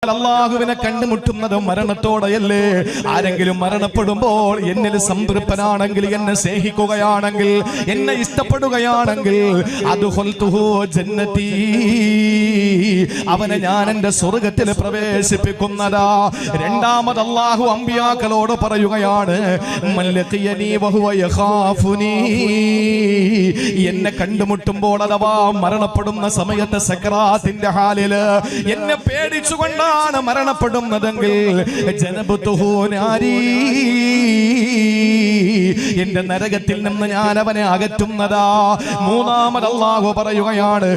അല്ലാഹുവിനെ കണ്ടുമുട്ടുന്നത് മരണത്തോടെയല്ലേ? ആരെങ്കിലും മരണപ്പെടുമ്പോൾ എന്നിൽ സംതൃപ്തനാണെങ്കിൽ, എന്നെ സ്നേഹിക്കുകയാണെങ്കിൽ, എന്നെ ഇഷ്ടപ്പെടുകയാണെങ്കിൽ, അദ്ഖുൽതുഹു ജന്നതി, അവനെ ഞാൻ എന്റെ സ്വർഗ്ഗത്തിൽ പ്രവേശിപ്പിക്കുന്നതാ. രണ്ടാമത് അല്ലാഹു അമ്പിയാക്കളോട് പറയുകയാണ്, മല്ലഖിയനി വഹുവ യഖാഫുനി, എന്നെ കണ്ടുമുട്ടുമ്പോൾ അഥവാ മരണപ്പെടുന്ന സമയത്ത് സക്രാത്തിന്റെ ഹാലില് എന്നെ പേടിച്ചുകൊണ്ട് മരണപ്പെടുന്നതെങ്കിൽ എന്റെ നരകത്തിൽ നിന്ന് ഞാൻ അവനെ അകറ്റുന്നതാ. മൂന്നാമത് അല്ലാഹു പറയുകയാണ്,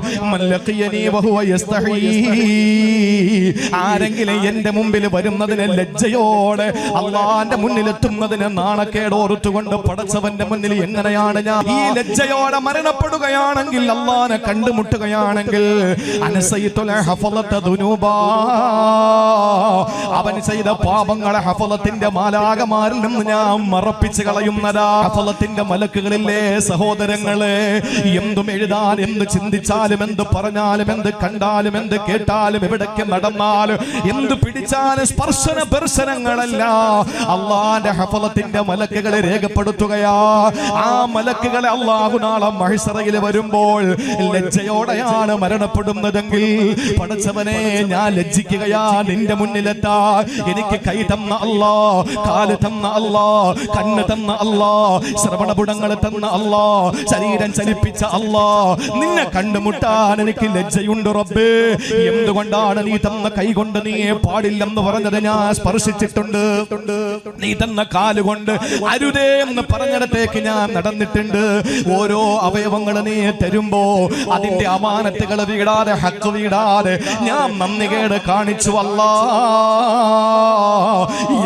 ആരെങ്കിലും എന്റെ മുമ്പിൽ വരുന്നതിന് ലജ്ജയോടെ, അള്ളാന്റെ മുന്നിലെത്തുന്നതിന് നാണക്കേടോർത്തുകൊണ്ട് പടച്ചവന്റെ മുന്നിൽ എങ്ങനെയാണ് ഞാൻ ഈ ലജ്ജയോടെ മരണപ്പെടുകയാണെങ്കിൽ, അള്ളാനെ കണ്ടുമുട്ടുകയാണെങ്കിൽ, അവൻ ചെയ്ത പാപങ്ങളെ ഹഫളത്തിന്റെ മാലാകമാരിൽ നിന്ന് ഞാൻ മറപ്പിച്ച് കളയുന്നതാ. ഹഫളത്തിന്റെ മലക്കുകളില്ലേ സഹോദരങ്ങളെ, എന്തും എഴുതാൻ, എന്ത് ചിന്തിച്ചാലും, എന്ത് പറഞ്ഞാലും, എന്ത് കണ്ടാലും, എന്ത് കേട്ടാലും, എവിടേക്ക് നടന്നാലും, എന്ത് പിടിച്ചാലും സ്പർശന ദർശനങ്ങളല്ല അള്ളാന്റെ ഹഫളത്തിന്റെ മലക്കുകളെ രേഖപ്പെടുത്തുകയാ. ആ മലക്കുകളെ അള്ളാഹു നാളെ മഹ്ശറയിൽ വരുമ്പോൾ ലജ്ജയോടെയാണ് മരണപ്പെടുന്നതെങ്കിൽ, പടച്ചവനെ ഞാൻ ലജ്ജിക്കുകയാ നിന്റെ മുന്നിലെത്താ. എനിക്ക് കൈ തന്ന അല്ലാ, കാല് തന്ന അല്ലാ, കണ്ണ് തന്ന അല്ലാ, ശ്രവണപുടങ്ങൾ തന്ന അല്ലാ, ശരീരം ചലിപ്പിച്ച അല്ലാ, നിന്നെ കണ്ടുമുട്ടാൻ എനിക്ക് ലജ്ജയുണ്ട് റബ്ബേ. എന്തുകൊണ്ടാണ് നീ തന്ന കൈ കൊണ്ട് നീ പാടില്ലെന്ന് പറഞ്ഞത് ഞാൻ സ്പർശിച്ചിട്ടുണ്ട്, നീ തന്ന കാലുകൊണ്ട് അരുതേ എന്ന് പറഞ്ഞിടത്തേക്ക് ഞാൻ നടന്നിട്ടുണ്ട്. ഓരോ അവയവങ്ങൾ നീ തരുമ്പോ അതിന്റെ അമാനത്തുകൾ വീടാതെ, ഹക്ക് വീടാതെ ഞാൻ നന്ദികേട് കാണിച്ചു അല്ലാ.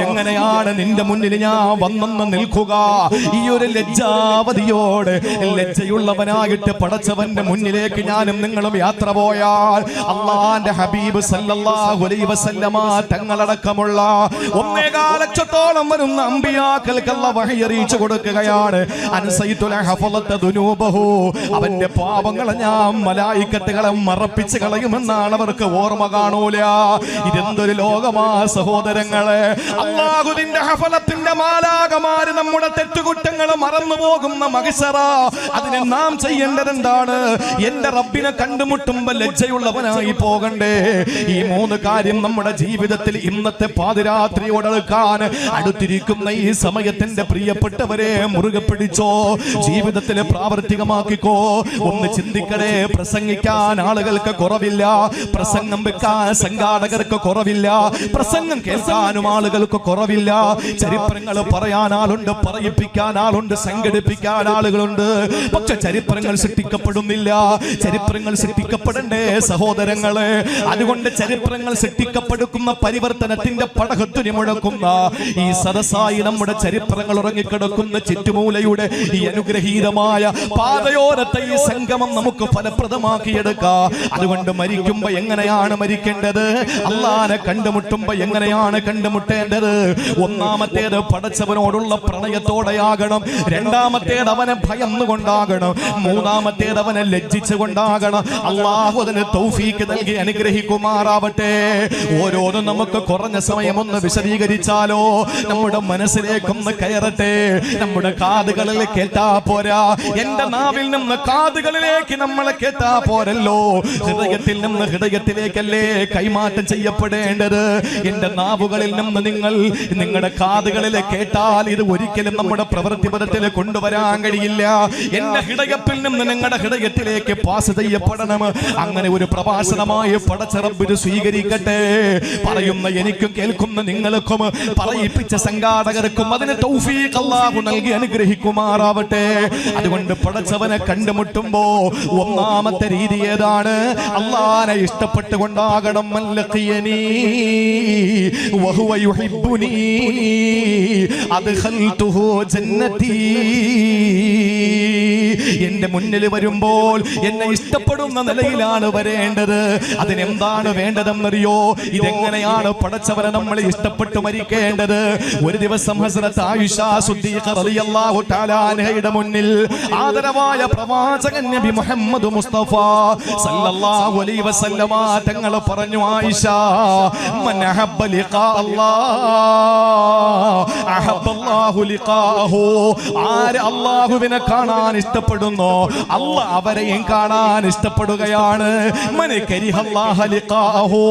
എങ്ങനെയാണ് നിന്റെ മുന്നിൽ ഞാൻ വന്നെന്ന് നിൽക്കുക? ഈ ഒരു ലജ്ജാവതിയോട്, ലജ്ജയുള്ളവനായിട്ട് പടച്ചവന്റെ മുന്നിലേക്ക് ഞാനും നിങ്ങളും യാത്ര പോയാൽ, അള്ളാന്റെ ഹബീബ് സല്ലല്ലാഹു അലൈഹി വസല്ലമ തങ്ങളടക്കമുള്ള 1.25 ലക്ഷത്തോളം വരുന്ന അമ്പിയാക്കൾക്ക് അല്ലാഹു വഹി അറിയിച്ചു കൊടുക്കുകയാണ്, അൻസൈതുൽ ഹഫളത ദുനൂബഹു, അവന്റെ പാപങ്ങളെ ഞാൻ മലായിക്കത്തുകളെ മറപ്പിച്ച് കളയുമെന്നാണ് അവർക്ക് ഓർമ്മ കാണൂല. ഇതെന്തൊരു ലോകമാ സഹോദരങ്ങളെ! അല്ലാഹുവിന്റെ ഹഫളത്തിന്റെ മാലാകമാര് നമ്മുടെ തെറ്റുകുറ്റങ്ങൾ മറന്നു പോകുന്ന മഹ്ശറ. അതിന് നാം ചെയ്യേണ്ടത് എന്താണ്? എന്റെ റബ്ബിനെ കണ്ടുമുട്ടുമ്പോൾ ലജ്ജയുള്ളവനായി പോകണ്ടേ? ഈ 3 കാര്യം നമ്മുടെ ജീവിതത്തിൽ ഇന്നത്തെ പാതിരാത്രിയോടടുക്കാൻ അടുത്തിരിക്കുന്ന ഈ സമയത്തിന്റെ പ്രിയപ്പെട്ടവരെ മുറുകെ പിടിച്ചോ, ജീവിതത്തിൽ പ്രാവർത്തികമാക്കിക്കോ. ഒന്ന് ചിന്തിക്കണേ, പ്രസംഗിക്കാൻ ആളുകൾക്ക് കുറവില്ല, പ്രസംഗം വെക്കാൻ സംഘാടകർക്ക് കുറവില്ല, പ്രസംഗം കേൾക്കാനും ആളുകൾക്ക് കുറവില്ല, ചരിത്രങ്ങൾ പറയാൻ ആളുണ്ട്, പറയിപ്പിക്കാൻ ആളുണ്ട്, സംഘടിപ്പിക്കാൻ ആളുകളുണ്ട്. പക്ഷെ ചരിത്രങ്ങൾ സൃഷ്ടിക്കപ്പെടുന്നില്ല. ചരിത്രങ്ങൾ സൃഷ്ടിക്കപ്പെടണ്ടേ സഹോദരങ്ങളെ? അതുകൊണ്ട് ചരിത്രങ്ങൾ സൃഷ്ടിക്കപ്പെടുന്ന പരിവർത്തനത്തിന്റെ പടഹത്തുനി മുഴക്കുന്ന ഈ സദസ്സായി നമ്മുടെ ചരിത്രങ്ങൾ ഉറങ്ങിക്കിടക്കുന്ന ചുറ്റുമൂലയുടെ ഈ അനുഗ്രഹീതമായ പാതയോരത്തെ ഈ സംഗമം നമുക്ക് ഫലപ്രദമാക്കിയെടുക്കാം. അതുകൊണ്ട് മരിക്കുമ്പോ എങ്ങനെയാണ് മരിക്കേണ്ടത്? അല്ലാഹനെ കണ്ടുമുട്ടുമ്പോ എങ്ങനെയാണ് കണ്ടുമുട്ടേണ്ടത്? ഒന്നാമത്തേത് പടച്ചവനോടുള്ള പ്രണയത്തോടെയാകണം. രണ്ടാമത്തേത് അവനെ ഭയന്നുകൊണ്ടാകണം. മൂന്നാമത്തേത് അവനെ ലജ്ജിച്ചുകൊണ്ടാകണം. അല്ലാഹു അതിന് തൗഫീക്ക് നൽകി അനുഗ്രഹിക്കുമാറാവട്ടെ. ഓരോന്നും നമുക്ക് കുറഞ്ഞ സമയം ഒന്ന് വിശദീകരിച്ചാലോ, നമ്മുടെ മനസ്സിലേക്കൊന്ന് കയറട്ടെ. നമ്മുടെ കാതുകളിൽ കേട്ടാ പോരാ, എന്റെ നാവിൽ നിന്ന് കാതുകളിലേക്ക് നമ്മളെ കേട്ടാ പോരല്ലോ, ഹൃദയത്തിൽ നിന്ന് ഹൃദയത്തിലേക്കല്ലേ കൈമാറ്റം ചെയ്യപ്പെടേണ്ടത്. എന്റെ നാവുകളിൽ നിന്ന് നിങ്ങളുടെ കാതുകളിൽ കേട്ടാൽ ഇത് ഒരിക്കലും നമ്മുടെ പ്രവൃത്തിപഥത്തിൽ കൊണ്ടുവരാൻ കഴിയില്ല. എന്റെ ഹൃദയത്തിൽ നിന്ന് നിങ്ങളുടെ ഹൃദയത്തിലേക്ക് പാസ് ചെയ്യപ്പെടണം. അങ്ങനെ ഒരു പ്രഭാഷണമായി പടച്ച റബ്ബ് സ്വീകരിക്കട്ടെ. പറയുന്ന എനിക്കും കേൾക്കുന്ന നിങ്ങൾക്കും പറയിപ്പിച്ച സംഘാടകർക്കും അതിന് തൗഫീഖ് അല്ലാഹു നൽകി അനുഗ്രഹിക്കുമാറാവട്ടെ. അതുകൊണ്ട് പടച്ചവനെ കണ്ടുമുട്ടുമ്പോ ഒന്നാമത്തെ രീതി ഏതാണ്? അല്ലാഹനെ ഇഷ്ടപ്പെട്ടുകൊണ്ടാകണം. മല്ലഖിയനി വഹുവ യുഹിബ്ബുനി അദ്ഖൽതുഹു ജന്നതി. എന്റെ മുന്നിൽ വരുമ്പോൾ എന്നെ ഇഷ്ടപ്പെടുന്ന നിലയിലാണ് വരേണ്ടത്. അതിനെന്താണ് വേണ്ടതെന്നറിയോ? ഇതെങ്ങനെയാണ് പടച്ചവനെ നമ്മൾ ഇഷ്ടപ്പെട്ട് മരിക്കേണ്ടത്? ഒരു ദിവസം ഹസ്രത്ത് ആയിഷ സിദ്ദീഖ റളിയല്ലാഹു തആല അൻഹയുടെ മുന്നിൽ ആദരവായ പ്രവാചകൻ നബി മുഹമ്മദ് മുസ്തഫ സല്ലല്ലാഹു അലൈഹി വസല്ലമ തങ്ങൾ പറഞ്ഞു, ആയിഷ, മൻ അഹബ്ബ ലിഖാ അല്ലാഹ് അഹബ്ബല്ലാഹു ലിഖാഹു. ആര് അല്ലാഹുവിനെ കാണാൻ ഇഷ്ടപ്പെടുന്നോ അല്ലാഹ് അവരെയും കാണാൻ ഇഷ്ടപ്പെടുകയാണ്. മൻ കരിഹല്ലാഹ ലിഖാഹു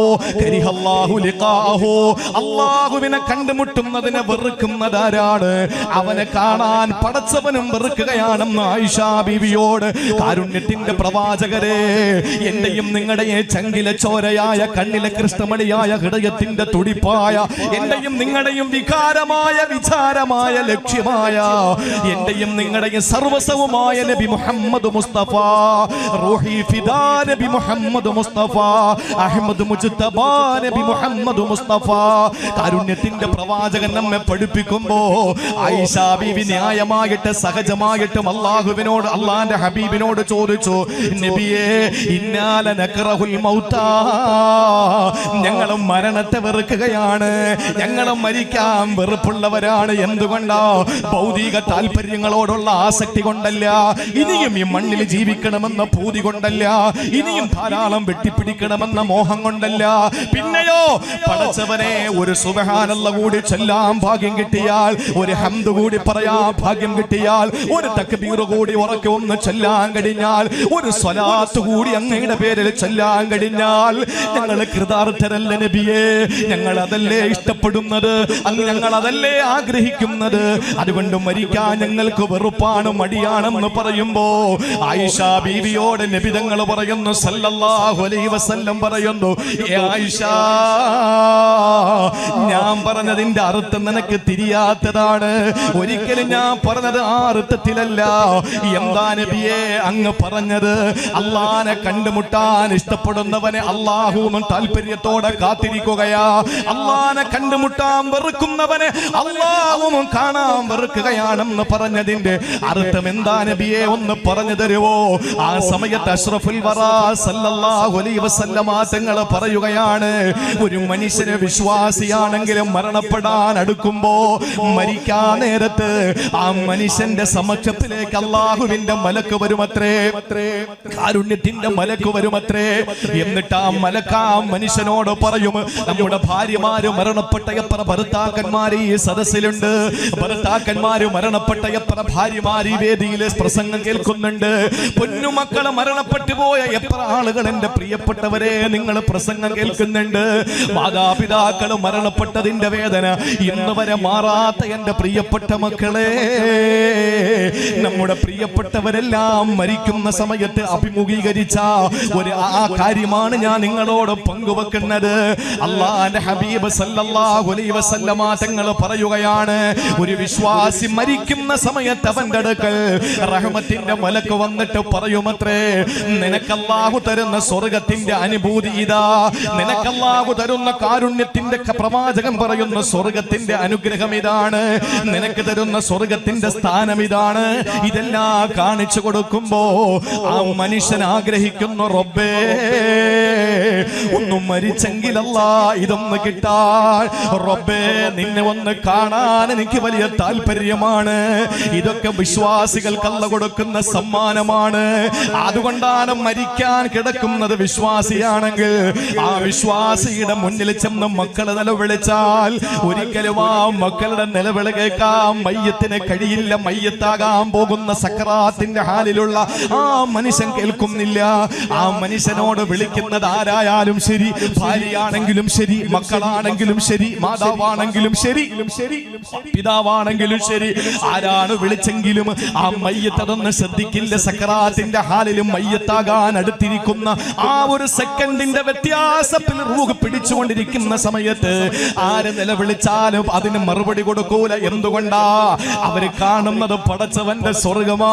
കരിഹല്ലാഹു ലിഖാഹു. അല്ലാഹുവിനെ കണ്ടുമുട്ടുന്നതിനെ വെറുക്കുന്നതാരാണ് അവനെ കാണാൻ പടച്ചവനും വെറുക്കുകയാണെന്ന് ആയിഷ ബീവിയോട് കാരുണ്യത്തിന്റെ പ്രവാചകരെ, എന്റെയും നിങ്ങളുടെയും ചങ്കിലെ ചോരയായ കണ്ണിലെ കൃഷ്ണമണിയായ ഹൃദയത്തിന്റെ തുടിപ്പായ എന്റെയും നിങ്ങളുടെയും വികാരമായ വിചാരമായ ലക്ഷ്യമായ എന്റെയും നിങ്ങളുടെയും സർവസ്വമായ നബി മുഹമ്മദ് മുസ്തഫ റൂഹി ഫിദാ നബി മുഹമ്മദ് മുസ്തഫ അഹ്മദ് മുജ്തബ നബി മുഹമ്മദ് മുസ്തഫ കാരുണ്യത്തിന്റെ പ്രവാചകൻ നമ്മെ പഠിപ്പിക്കുമ്പോ ആയിഷ ബീവി ന്യായമായിട്ട് സഹജമായിട്ടും അല്ലാഹുവിനോട് അല്ലാഹുവിന്റെ ഹബീബിനോട് ചോദിച്ചു, നബിയേ, ഇന്നാല നക്റഹുൽ മൗതാ, ഞങ്ങൾ മരണത്തെ വെറുക്കുകയാണ്, ഞങ്ങൾ മരിക്കാൻ വെറുപ്പുള്ളവരാണ്. എന്തുകൊണ്ടാ? ഭൗതിക താല്പര്യങ്ങളോടുള്ള ആസക്തി കൊണ്ടല്ല, ഇനിയും ഈ മണ്ണിൽ ജീവിക്കണമെന്ന പൂതി കൊണ്ടല്ല, ഇനിയും ധാരാളം വെട്ടിപ്പിടിക്കണമെന്ന മോഹം കൊണ്ടല്ല. പിന്നെയോ പടച്ചവനെ ഒരു സുബ്ഹാനല്ലാഹ് കൂടി ചൊല്ലാൻ ഭാഗ്യം കിട്ടിയാൽ, ഒരു ഹംദ് കൂടി പറയാൻ ഭാഗ്യം കിട്ടിയാൽ, ഒരു തക്ബീർ കൂടി ഉറക്കെ ഒന്ന് ചൊല്ലാൻ കഴിഞ്ഞാൽ, ഒരു സ്വലാത്ത് കൂടി അങ്ങയുടെ പേരിൽ ചൊല്ലാൻ കഴിഞ്ഞാൽ ഞങ്ങൾ കൃതാർത്ഥരല്ല നബിയേ. ഞങ്ങൾ അതല്ലേ ഇഷ്ടപ്പെടുന്നത്, ഞങ്ങൾ അതല്ലേ ആഗ്രഹിക്കുന്നത്. അതുകൊണ്ട് മരിക്കാൻ ഞങ്ങൾക്ക് വെറുപ്പാണ്, മടിയാണെന്ന് പറയുമ്പോ ആയിഷ ബീവിയോട് നബി തങ്ങൾ പറയുന്നു സല്ലല്ലാഹു അലൈഹി വസല്ലം പറയുന്നു, ആയിഷ, ഞാൻ പറഞ്ഞതിന്റെ അർത്ഥം നിനക്ക് തിരിയാത്തതാണ്. ഒരിക്കലും ഞാൻ പറഞ്ഞത് ആ അർത്ഥത്തിലല്ല. എന്താ നബിയെ അങ്ങ് പറഞ്ഞത്? അള്ളാനെ കണ്ടുമുട്ടാൻ ഇഷ്ടപ്പെടുന്നവനെ അള്ളാഹുവും താല്പര്യത്തോടെ കാത്തിരിക്കുകയാ. അള്ളാനെ കണ്ടുമുട്ടാൻ വെറുക്കുന്നവനെ അള്ളാഹുവും കാണാൻ വെറുക്കുകയാണെന്ന് പറഞ്ഞതിന്റെ അർത്ഥം എന്താ നബിയെ ഒന്ന് പറഞ്ഞു തരുവോ? ആ സമയത്ത് അഷ്റഫുൽ വറാ സല്ലല്ലാഹു അലൈഹി വസല്ലമ തങ്ങൾ പറയുകയാണ്, ഒരു മനുഷ്യന് വിശ്വാസിയാണെങ്കിലും മരണപ്പെടാൻ അടുക്കുമ്പോ മരിക്കാൻ നേരത്ത് ആ മനുഷ്യന്റെ സമക്ഷത്തിലേക്ക് അള്ളാഹുവിന്റെ മലക്ക് വരുമത്രേ, കാരുണ്യത്തിന്റെ മലക്ക് വരുമത്രേ. എന്നിട്ട് ആ മലക്ക് ആ മനുഷ്യനോട് പറയും, നമ്മുടെ ഭാര്യമാര് മരണപ്പെട്ട എത്ര ഭർത്താക്കന്മാര് ഈ സദസ്സിലുണ്ട്, ഭർത്താക്കന്മാര് മരണപ്പെട്ട എത്ര ഭാര്യമാര് ഈ വേദിയിൽ പ്രസംഗം കേൾക്കുന്നുണ്ട്, പൊന്നുമക്കള് മരണപ്പെട്ടു പോയ എത്ര ആളുകൾ എന്റെ പ്രിയപ്പെട്ടവരെ നിങ്ങൾ പ്രസംഗം കേൾക്കുന്നുണ്ട്, മാതാപിതാക്കള് മരണപ്പെട്ടതിന്റെ വേദന ഇന്ന് വരെ മാറാത്ത എന്റെ പ്രിയപ്പെട്ട മക്കളെ, നമ്മുടെ പ്രിയപ്പെട്ടവരെല്ലാം മരിക്കുന്ന സമയത്ത് അഭിമുഖീകരിച്ച ഒരു ആ കാര്യമാണ് ഞാൻ നിങ്ങളോട് പങ്കുവെക്കുന്നത്. അല്ലാഹുവിന്റെ ഹബീബ് സല്ലല്ലാഹു അലൈഹി വസല്ലമ തങ്ങൾ പറയുകയാണ്, ഒരു വിശ്വാസി മരിക്കുന്ന സമയത്ത് അവന്റെ അടുക്കൽ റഹ്മത്തിന്റെ മലക്ക് വന്നിട്ട് പറയുമത്രേ, നിനക്ക് അല്ലാഹു തരുന്ന സ്വർഗത്തിന്റെ അനുഭൂതി ഇതാ, നിനക്ക് അല്ലാഹു തരുന്ന കാരുണ്യത്തിന്റെ പ്രവാചകൻ പറയുന്ന സ്വർഗത്തിന്റെ അനുഗ്രഹം ഇതാണ്, നിനക്ക് തരുന്ന സ്വർഗത്തിന്റെ സ്ഥാനം ഇതാണ്. ഇതെല്ലാം കാണിച്ചു കൊടുക്കുമ്പോ ആ മനുഷ്യൻ ആഗ്രഹിക്കുന്നു, റബ്ബേ ഒന്നും മരിച്ചെങ്കിലല്ല ഇതൊന്ന് കിട്ടാൻ, റബ്ബേ നിന്നെ ഒന്ന് കാണാൻ എനിക്ക് വലിയ താല്പര്യമാണ്. ഇതൊക്കെ വിശ്വാസികൾക്ക് അല്ലാഹു കൊടുക്കുന്ന സമ്മാനമാണ്. അതുകൊണ്ടാണ് മരിക്കാൻ കിടക്കുന്നത് വിശ്വാസിയാണെങ്കിൽ ആ വിശ്വാസിയുടെ മുന്നിൽ ചെന്ന് മക്കളെ നിലവിളിച്ചാൽ ഒരിക്കലും ആ മക്കളുടെ നിലവിളി കേൾക്കാൻ മയ്യത്തിന് കഴിയില്ല. മയ്യത്താകാൻ പോകുന്ന സക്കറാത്തിന്റെ ഹാലിലുള്ള ആ മനുഷ്യൻ കേൾക്കുന്നില്ല. ആ മനുഷ്യനോട് വിളിക്കുന്നത് ആരായാലും ശരി, ഭാര്യയാണെങ്കിലും ശരി, മക്കളാണെങ്കിലും ശരി, മാതാവാണെങ്കിലും ശരി, പിതാവാണെങ്കിലും ശരി, ആരാണ് വിളിച്ചെങ്കിലും ആ മയ്യത്ത് അതൊന്ന് ശ്രദ്ധിക്കില്ല. സക്കറാത്തിന്റെ ഹാലിലും മയ്യത്താകാൻ അടുത്തിരിക്കുന്ന ആ ഒരു സെക്കൻഡിന്റെ വ്യത്യാസത്തിൽ റൂഹ് പിടിച്ചുകൊണ്ടിരിക്കുന്ന സമയത്ത് ആ ആര് നിലവിളിച്ചാലും അതിന് മറുപടി കൊടുക്കൂല. എന്തുകൊണ്ടാ? അവര് കാണുന്നത് പടച്ചവന്റെ സ്വർഗമാ.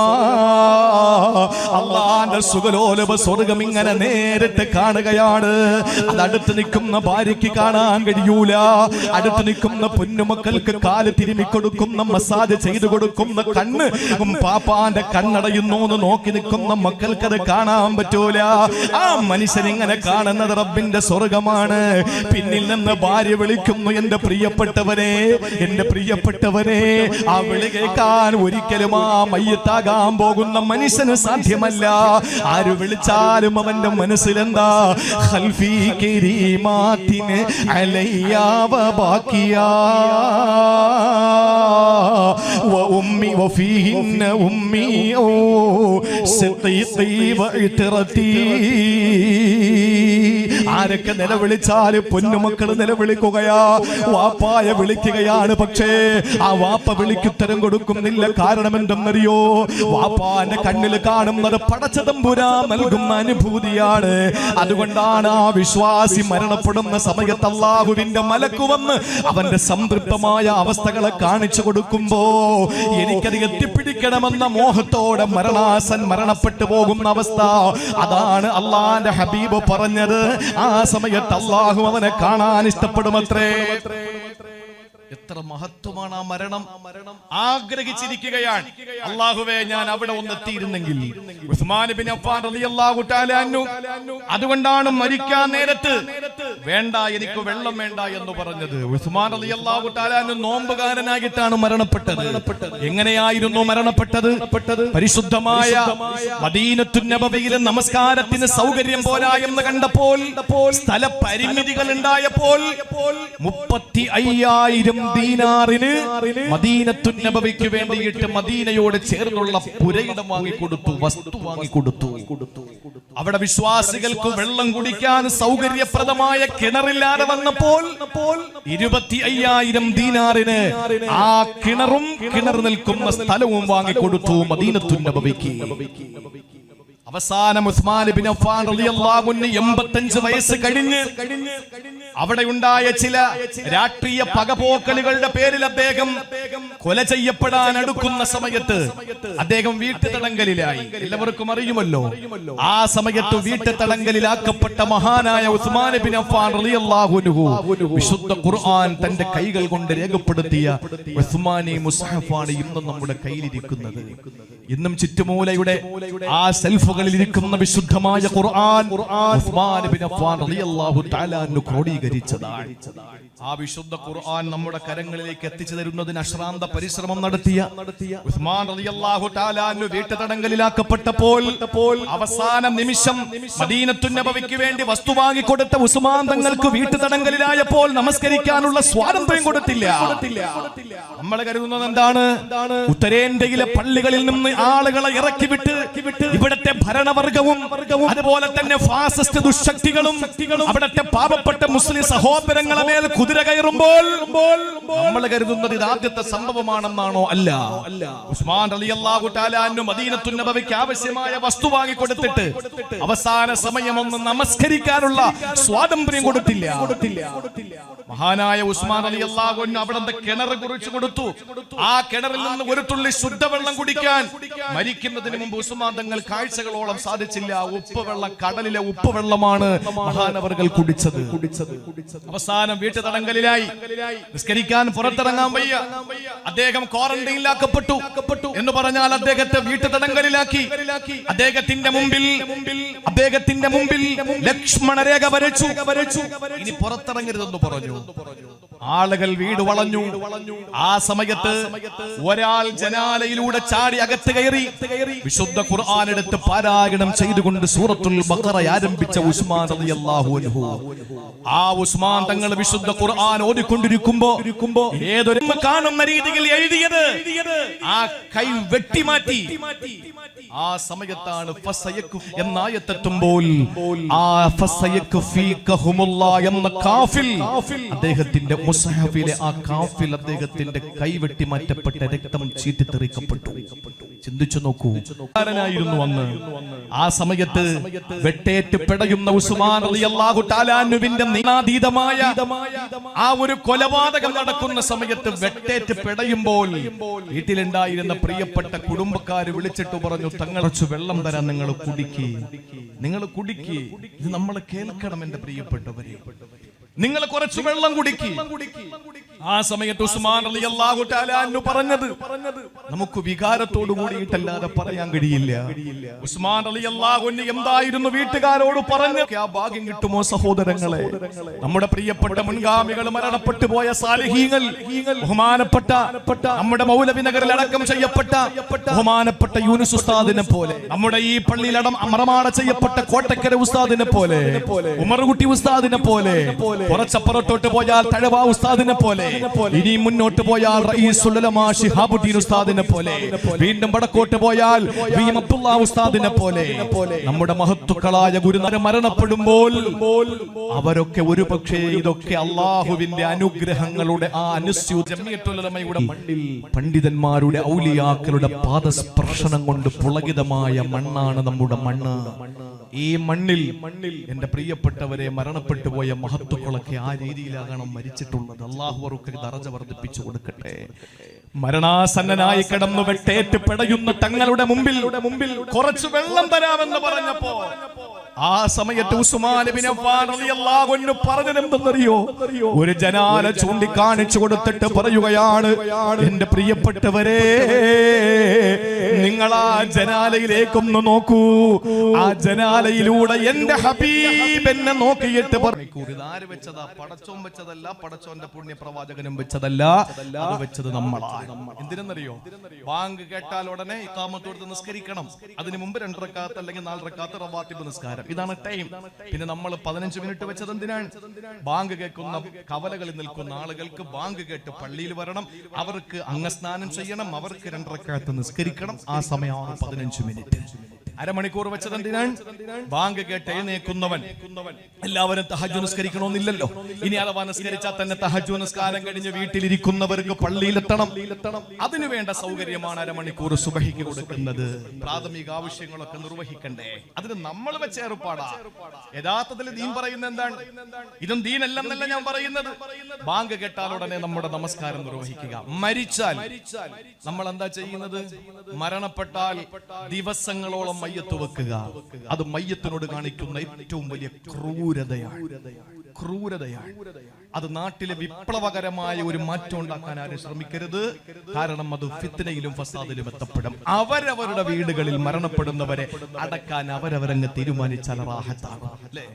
അള്ളാന്റെ സുഖലോലുപ സ്വർഗം ഇങ്ങനെ നേരിട്ട് കാണുകയാണ്. അത് അടുത്ത് നിൽക്കുന്ന ഭാര്യയ്ക്ക് കാണാൻ കഴിയൂല. അടുത്ത് നിൽക്കുന്ന പൊന്നുമക്കൾക്ക് കാല് തിരുമി കൊടുക്കുന്ന, മസാജ് ചെയ്തു കൊടുക്കുന്ന കണ്ണ് പാപ്പാന്റെ കണ്ണടയുന്നു എന്ന് നോക്കി നിൽക്കുന്ന മക്കൾക്കത് കാണാൻ പറ്റൂല. ആ മനുഷ്യൻ ഇങ്ങനെ കാണുന്നത് റബ്ബിന്റെ സ്വർഗമാണ്. പിന്നിൽ നിന്ന് ഭാര്യ വിളിക്കുന്നു, എന്റെ പ്രിയപ്പെട്ടവനെ, എന്റെ പ്രിയപ്പെട്ടവനെ. ആ വിളി കേൾക്കാൻ ഒരിക്കലും ആ മയ്യത്താകാൻ പോകുന്ന മനുഷ്യന് സാധ്യമല്ല. ആര് വിളിച്ചാലും അവന്റെ മനസ്സിലെന്താ? ഖൽഫി കരീമാതിന് അലയ്യാ വബാക്കിയാ വഉമ്മി വഫീഹിന്ന ഉമ്മി സിഖീതി വഇത്റതി. ആരൊക്കെ നിലവിളിച്ചാലും പൊന്നുമക്കൾ നിലവിളിക്കുകയാ, വാപ്പായ വിളിക്കുകയാണ്. പക്ഷേ ആ വാപ്പ വിളിക്കുത്തരം കൊടുക്കുന്നില്ല. കാരണം എന്തെന്നറിയോ? വാപ്പാന്റെ കണ്ണിൽ കാണുന്നത് പടച്ചതമ്പുരാൻ നൽകുന്ന അനുഭൂതിയാണ്. അതുകൊണ്ടാണ് ആ വിശ്വാസി മരണപ്പെടുന്ന സമയത്ത് അല്ലാഹുവിന്റെ മലക്ക് വന്ന് അവന്റെ സംതൃപ്തമായ അവസ്ഥകളെ കാണിച്ചു കൊടുക്കുമ്പോ എനിക്കത് എത്തിപ്പിടിക്കണമെന്ന മോഹത്തോടെ മരണപ്പെട്ടു പോകുന്ന അവസ്ഥ, അതാണ് അള്ളാന്റെ ഹബീബ് പറഞ്ഞത്. ആ സമയത്ത് അല്ലാഹു അവനെ കാണാൻ ഇഷ്ടപ്പെടുമത്രേ. എത്ര മഹത്വമാണ് ആ മരണം. ആഗ്രഹിച്ചിരിക്കുകയാണ്, അല്ലാഹുവേ ഞാൻ അവിടെ ഒന്ന് എത്തിയിരുന്നെങ്കിൽ. ഉസ്മാൻ ബിൻ അഫ്ഫാൻ റളിയല്ലാഹു തആല അൻഹു അതുകൊണ്ടാണ് മരിക്കാൻ നേരത്ത് വേണ്ട, എനിക്ക് വെള്ളം വേണ്ട എന്ന് പറഞ്ഞത്. ഉസ്മാൻ റളിയല്ലാഹു തആല അൻഹു നോമ്പുകാരനായിട്ടാണ് മരണപ്പെട്ടത്. എങ്ങനെയായിരുന്നു മരണപ്പെട്ടത്? പരിശുദ്ധമായ മദീനത്തുൻ നബവിയിലെ നമസ്കാരത്തിന് സൗകര്യം പോരാ എന്ന് കണ്ടപ്പോൾ, സ്ഥല പരിമിതികൾ ഉണ്ടായപ്പോൾ 35,000 ദീനാറിന് മദീനത്തുൻ നബവിക്ക് വേണ്ടിയിട്ട് മദീനയോട് ചേർന്നുള്ള പുരയിടം വാങ്ങിക്കൊടുത്തു, വസ്തു വാങ്ങിക്കൊടുത്തു. അവിടെ വിശ്വാസികൾക്ക് വെള്ളം കുടിക്കാൻ സൗകര്യപ്രദമായ കിണറില്ലാതെ വന്നപ്പോൾ 25,000 ദീനാറിന് ആ കിണറും കിണർ നിൽക്കുന്ന സ്ഥലവും വാങ്ങിക്കൊടുത്തു മദീനത്തുൻ നബവിക്ക്. അവസാനം ഉസ്മാൻ ബിൻ അഫ്ഫാൻ റളിയല്ലാഹു അൻഹു 85 വയസ്സ് കഴിഞ്ഞ് അവിടെ ഉണ്ടായ ചില രാഷ്ട്രീയ പകപോക്കലുകളുടെ പേരിൽ അദ്ദേഹം കൊല ചെയ്യപ്പെടാൻ അടുക്കുന്ന സമയത്ത് അദ്ദേഹം വീട്ടുതടങ്കലിലായി. എല്ലാവർക്കും അറിയുമല്ലോ. ആ സമയത്ത് വീട്ടുതടങ്കലിലാക്കപ്പെട്ട മഹാനായ ഉസ്മാൻ ബിൻ അഫ്ഫാൻ റളിയല്ലാഹു അൻഹു വിശുദ്ധ ഖുർആൻ തന്റെ കൈകൾ കൊണ്ട് രേഖപ്പെടുത്തിയ ഉസ്മാനി മുസ്ഹഫാണ് ഇന്നും നമ്മുടെ കയ്യിലിരിക്കുന്നത്. ഇന്നും ചുറ്റുമൂലയുടെ ആ സെൽഫുകളിൽ ഇരിക്കുന്ന വിശുദ്ധമായ ഖുർആൻ ഉസ്മാൻ ബിൻ അഫ്ഫാൻ റളിയല്ലാഹു തആല അൻഹു ക്രോഡീകരിച്ചതാണ്. ആ വിശുദ്ധ ഖുർആൻ നമ്മുടെ കരങ്ങളിലേക്ക് എത്തിച്ചു തരുന്നതിന് അശ്രാന്ത പരിശ്രമം നടത്തിയ ഉസ്മാൻ റളിയല്ലാഹു തആല അൻഹു വീട്ടുതടങ്കലിലാക്കപ്പെട്ടപ്പോൾ അവസാന നിമിഷം മദീനത്തുൻ നബവിക്ക് വേണ്ടി വസ്തു വാങ്ങിക്കൊടുത്ത ഉസ്മാൻ തങ്ങൾക്ക് വീട്ടുതടങ്കലിലായപ്പോൾ നമസ്കരിക്കാനുള്ള സ്വാതന്ത്ര്യം കൊടുത്തില്ല. നമ്മൾ കരുതുന്നത് എന്താണ്? ഉത്തരേന്ത്യയിലെ പള്ളികളിൽ നിന്ന് ആളുകളെ ഇറക്കി വിട്ട് ഇവിടത്തെ ഭരണവർഗവും അതുപോലെ തന്നെ ഫാസിസ്റ്റ് ദുശക്തികളും അവിടത്തെ പാവപ്പെട്ട മുസ്ലിം സഹോദരങ്ങളെ മേൽ കുതിര കയറുമ്പോൾ നമ്മൾ കരുതുന്നത് ഇത് ആദ്യത്തെ സംഭവമാണെന്നാണോ? അല്ല. ഉസ്മാൻ റളിയല്ലാഹു തആല അൻഹു മദീനത്തുൻ നബവിക്ക് ആവശ്യമായ വസ്തു വാങ്ങി കൊടുത്തിട്ട് അവസാന സമയം ഒന്ന് നമസ്കരിക്കാനുള്ള സ്വാതന്ത്ര്യം കൊടുത്തില്ല. മഹാനായ ഉസ്മാൻ റളിയല്ലാഹു അൻഹു അവിടുത്തെ കിണർ കുറിച്ച് കൊടുത്തു. ആ കിണറിൽ നിന്ന് ഒരു തുള്ളി ശുദ്ധവെള്ളം കുടിക്കാൻ മരിക്കുന്നതിന് മുമ്പ് ഉസ്മാൻ തങ്ങൾ കാഴ്ചകളോളം സാധിച്ചില്ല. ഉപ്പുവെള്ളം, കടലിലെ ഉപ്പുവെള്ളമാണ് മഹാനവർകൾ കുടിച്ചത്. അവസാനം വീട്ടുതടങ്കലിലായി, നിസ്കരിക്കാൻ പുറത്തിറങ്ങാൻ വയ്യ. അദ്ദേഹം ക്വാറന്റൈനിലാക്കപ്പെട്ടു എന്ന് പറഞ്ഞാൽ അദ്ദേഹത്തെ വീട്ടുതടങ്കലിലാക്കി. അദ്ദേഹത്തിന്റെ മുമ്പിൽ ലക്ഷ്മണരേഖ വരച്ചു. ഇനി പുറത്തിറങ്ങരുതെന്ന് പറഞ്ഞു. ആളുകൾ വീട് വളഞ്ഞു. ആ സമയത്ത് ഒരാൾ ജനാലയിലൂടെ ചാടി അകത്ത് കയറി വിശുദ്ധ ഖുർആൻ എടുത്ത് പാരായണം ചെയ്തുകൊണ്ട് സൂറത്തുൽ ബഖറ ആരംഭിച്ച ഉസ്മാൻ റളിയല്ലാഹു അൻഹു. ആ ഉസ്മാൻ തങ്ങൾ വിശുദ്ധ ഖുർആൻ ഓതിക്കൊണ്ടിരിക്കുമ്പോ ഏതൊരു കാണുന്ന രീതിയിൽ എഴുതിയത് ആ കൈ വെട്ടിമാറ്റി. ആ സമയത്താണ് എന്ന ആയത്തെത്തുമ്പോൾ ആ എന്ന കാഫിൽ അദ്ദേഹത്തിന്റെ മുസ്ഹഫിലെ ആ കാഫിൽ അദ്ദേഹത്തിന്റെ കൈവെട്ടി മാറ്റപ്പെട്ട രക്തം ചീറ്റിത്തെറിക്കപ്പെട്ടു. ചിന്തിച്ചു നോക്കൂ, അന്ന് ആ സമയത്ത് വെട്ടേറ്റ് പിടയുന്ന ഉസ്മാൻ റളിയല്ലാഹു തആല അൻഹുവിന്റെ നീളാതീതമായ ആ ഒരു കൊലപാതകം നടക്കുന്ന സമയത്ത് വെട്ടേറ്റ് പിടയുമ്പോൾ വീട്ടിലുണ്ടായിരുന്ന പ്രിയപ്പെട്ട കുടുംബക്കാര് വിളിച്ചിട്ട് പറഞ്ഞു, തങ്ങൾ കുറച്ച് വെള്ളം തരാൻ, നിങ്ങൾ കുടിക്ക്. ഇത് നമ്മൾ കേൾക്കണം എന്റെ പ്രിയപ്പെട്ടവരെ, നിങ്ങൾ കുറച്ച് വെള്ളം കുടിക്ക്. ആ സമയത്ത് ഉസ്മാൻ റളിയല്ലാഹു തആല അൻഹു പറഞ്ഞത് നമുക്ക് വികാരത്തോട് കൂടിയിട്ടല്ലാതെ പറയാൻ കഴിയില്ല. ഉസ്മാൻ റളിയല്ലാഹു അൻഹു എന്തായിരുന്നു വീട്ടുകാരോട് പറഞ്ഞു? ആ ഭാഗ്യം കിട്ടുമോ സഹോദരങ്ങളെ? നമ്മുടെ പ്രിയപ്പെട്ട മുൻഗാമികൾ മരണപ്പെട്ടു പോയ സാലിഹീങ്ങൾ, ബഹുമാനപ്പെട്ട നമ്മുടെ മൗലവി നഗറിൽ അടക്കം ചെയ്യപ്പെട്ട ബഹുമാനപ്പെട്ട യൂനുസ് ഉസ്താദിനെ പോലെ, നമ്മുടെ ഈ പള്ളിയിൽ അമറമാട ചെയ്യപ്പെട്ട കോട്ടക്കര ഉസ്താദിനെ പോലെ, ഉമർകുട്ടി ഉസ്താദിനെ പോലെ, കുറച്ചപ്പുറത്തോട്ട് പോയാൽ തഴവ ഉസ്താദിനെ പോലെ, ഇനി മുന്നോട്ട് പോയാൽ റഈസുൽ ഉലമാ ശിഹാബുദ്ദീൻ ഉസ്താദിനെ പോലെ, വീണ്ടും വടക്കോട്ട് പോയാൽ വി അബ്ദുല്ലാ ഉസ്താദിനെ പോലെ നമ്മുടെ മഹത്തുക്കളായ ഗുരുനാഥർ മരണപ്പെടുമ്പോൾ അവരൊക്കെ ഒരുപക്ഷേ ഇതൊക്കെ അല്ലാഹുവിന്റെ അനുഗ്രഹങ്ങളുടെ ആ ജമിയത്തുൽ ഉലമയുടെ മണ്ണിൽ പണ്ഡിതന്മാരുടെ ഔലിയാക്കളുടെ പാദസ്പർശനം കൊണ്ട് പുളകിതമായ മണ്ണാണ് നമ്മുടെ മണ്ണ്. ഈ മണ്ണിൽ എന്റെ പ്രിയപ്പെട്ടവരെ മരണപ്പെട്ടു പോയ മഹത്തുക്കളൊക്കെ ആ രീതിയിലാകണം മരിച്ചിട്ടുള്ളത്. അല്ലാഹു അവർക്ക് ദറജ വർദ്ധിപ്പിച്ചു കൊടുക്കട്ടെ. മരണാസന്നനായി കിടന്നു വെട്ടേറ്റ് പിടയുന്ന തങ്ങളുടെ മുമ്പിൽ കുറച്ച് വെള്ളം തരാമെന്ന് പറഞ്ഞപ്പോ ആ സമയത്ത് ഉസ്മാൻ ഇബ്നു അഫ്ഫാൻ റളിയല്ലാഹു അൻഹു പറഞ്ഞതെന്തെന്നറിയോ? ഒരു ജനാല ചൂണ്ടിക്കാണിച്ചു കൊടുത്തിട്ട് പറയുകയാണ്, എന്റെ പ്രിയപ്പെട്ടവരെ, നിങ്ങൾ ആ ജനാലയിലേക്കൊന്ന് നോക്കൂ. ആ ജനാലയിലൂടെ എന്റെ ഹബീബ് എന്നെ നോക്കിയിട്ട് ഇതാര് വെച്ചതാ? പടച്ചോൻ വെച്ചതല്ല, പടച്ചോന്റെ പുണ്യ പ്രവാചകനും വെച്ചതല്ല, അത് വെച്ചത് നമ്മളാണ്. എന്തിനെന്നറിയോ? ബാങ്ക് കേട്ടാൽ ഉടനെ ഇഖാമത്ത് കൊടുത്ത് നിസ്കരിക്കണം. അതിനു മുമ്പ് 2 റക്അത്ത് അല്ലെങ്കിൽ 4 റക്അത്ത് റവാത്തിബ് നിസ്കാരം, ഇതാണ് ടൈം. പിന്നെ നമ്മൾ 15 മിനിറ്റ് വെച്ചത് എന്തിനാണ്? ബാങ്ക് കേൾക്കുന്ന കവലകളിൽ നിൽക്കുന്ന ആളുകൾക്ക് ബാങ്ക് കേട്ട് പള്ളിയിൽ വരണം, അവർക്ക് അംഗസ്നാനം ചെയ്യണം, അവർക്ക് 2 റക്അത്ത് നിസ്കരിക്കണം. ആ സമയമാണ് 15 മിനിറ്റ്. അരമണിക്കൂർ വെച്ചത് എന്തിനാണ്? ബാങ്ക് കേട്ട് എഴുന്നേക്കുന്നവൻ എല്ലാവരും തഹജ്ജുദ് നിസ്കരിക്കണമെന്നില്ലല്ലോ. ഇനി അഥവാ നിസ്കരിച്ചാൽ തന്നെ തഹജ്ജുദ് നിസ്കാരം കഴിഞ്ഞ് വീട്ടിലിരിക്കുന്നവർക്ക് പള്ളിയിലെത്തണം. അതിനുവേണ്ട സൗകര്യമാണ് അരമണിക്കൂർ സുബഹിക്ക് കൊടുക്കുന്നത്. പ്രാഥമിക ആവശ്യങ്ങളൊക്കെ നിർവഹിക്കണ്ടേ? അതിന് നമ്മൾ വെച്ച ഏർപ്പാടാ. യഥാർത്ഥത്തിൽ ദീൻ പറയുന്നത് എന്താണ്? ഇതും ദീനല്ലെന്നല്ല ഞാൻ പറയുന്നത്. ബാങ്ക് കേട്ടാൽ ഉടനെ നമ്മുടെ നമസ്കാരം നിർവഹിക്കുക. മരിച്ചാൽ നമ്മൾ എന്താ ചെയ്യുന്നത്? മരണപ്പെട്ടാൽ ദിവസങ്ങളോളം മയ്യത്ത് വെക്കുക. അത് മയ്യത്തിനോട് കാണിക്കുന്ന ഏറ്റവും വലിയ ക്രൂരതയാണ്. അത് നാട്ടിലെ വിപ്ലവകരമായ ഒരു മാറ്റം ഉണ്ടാക്കാൻ ആരും ശ്രമിക്കരുത്. കാരണം അത് ഫിത്നയിലും ഫസാദിലും എത്തപ്പെടും. അവരവരുടെ വീടുകളിൽ മരണപ്പെടുന്നവരെ അടക്കാൻ അവരവരങ്ങ് തീരുമാനിച്ചാൽ റാഹത്താണ്, അല്ലേ?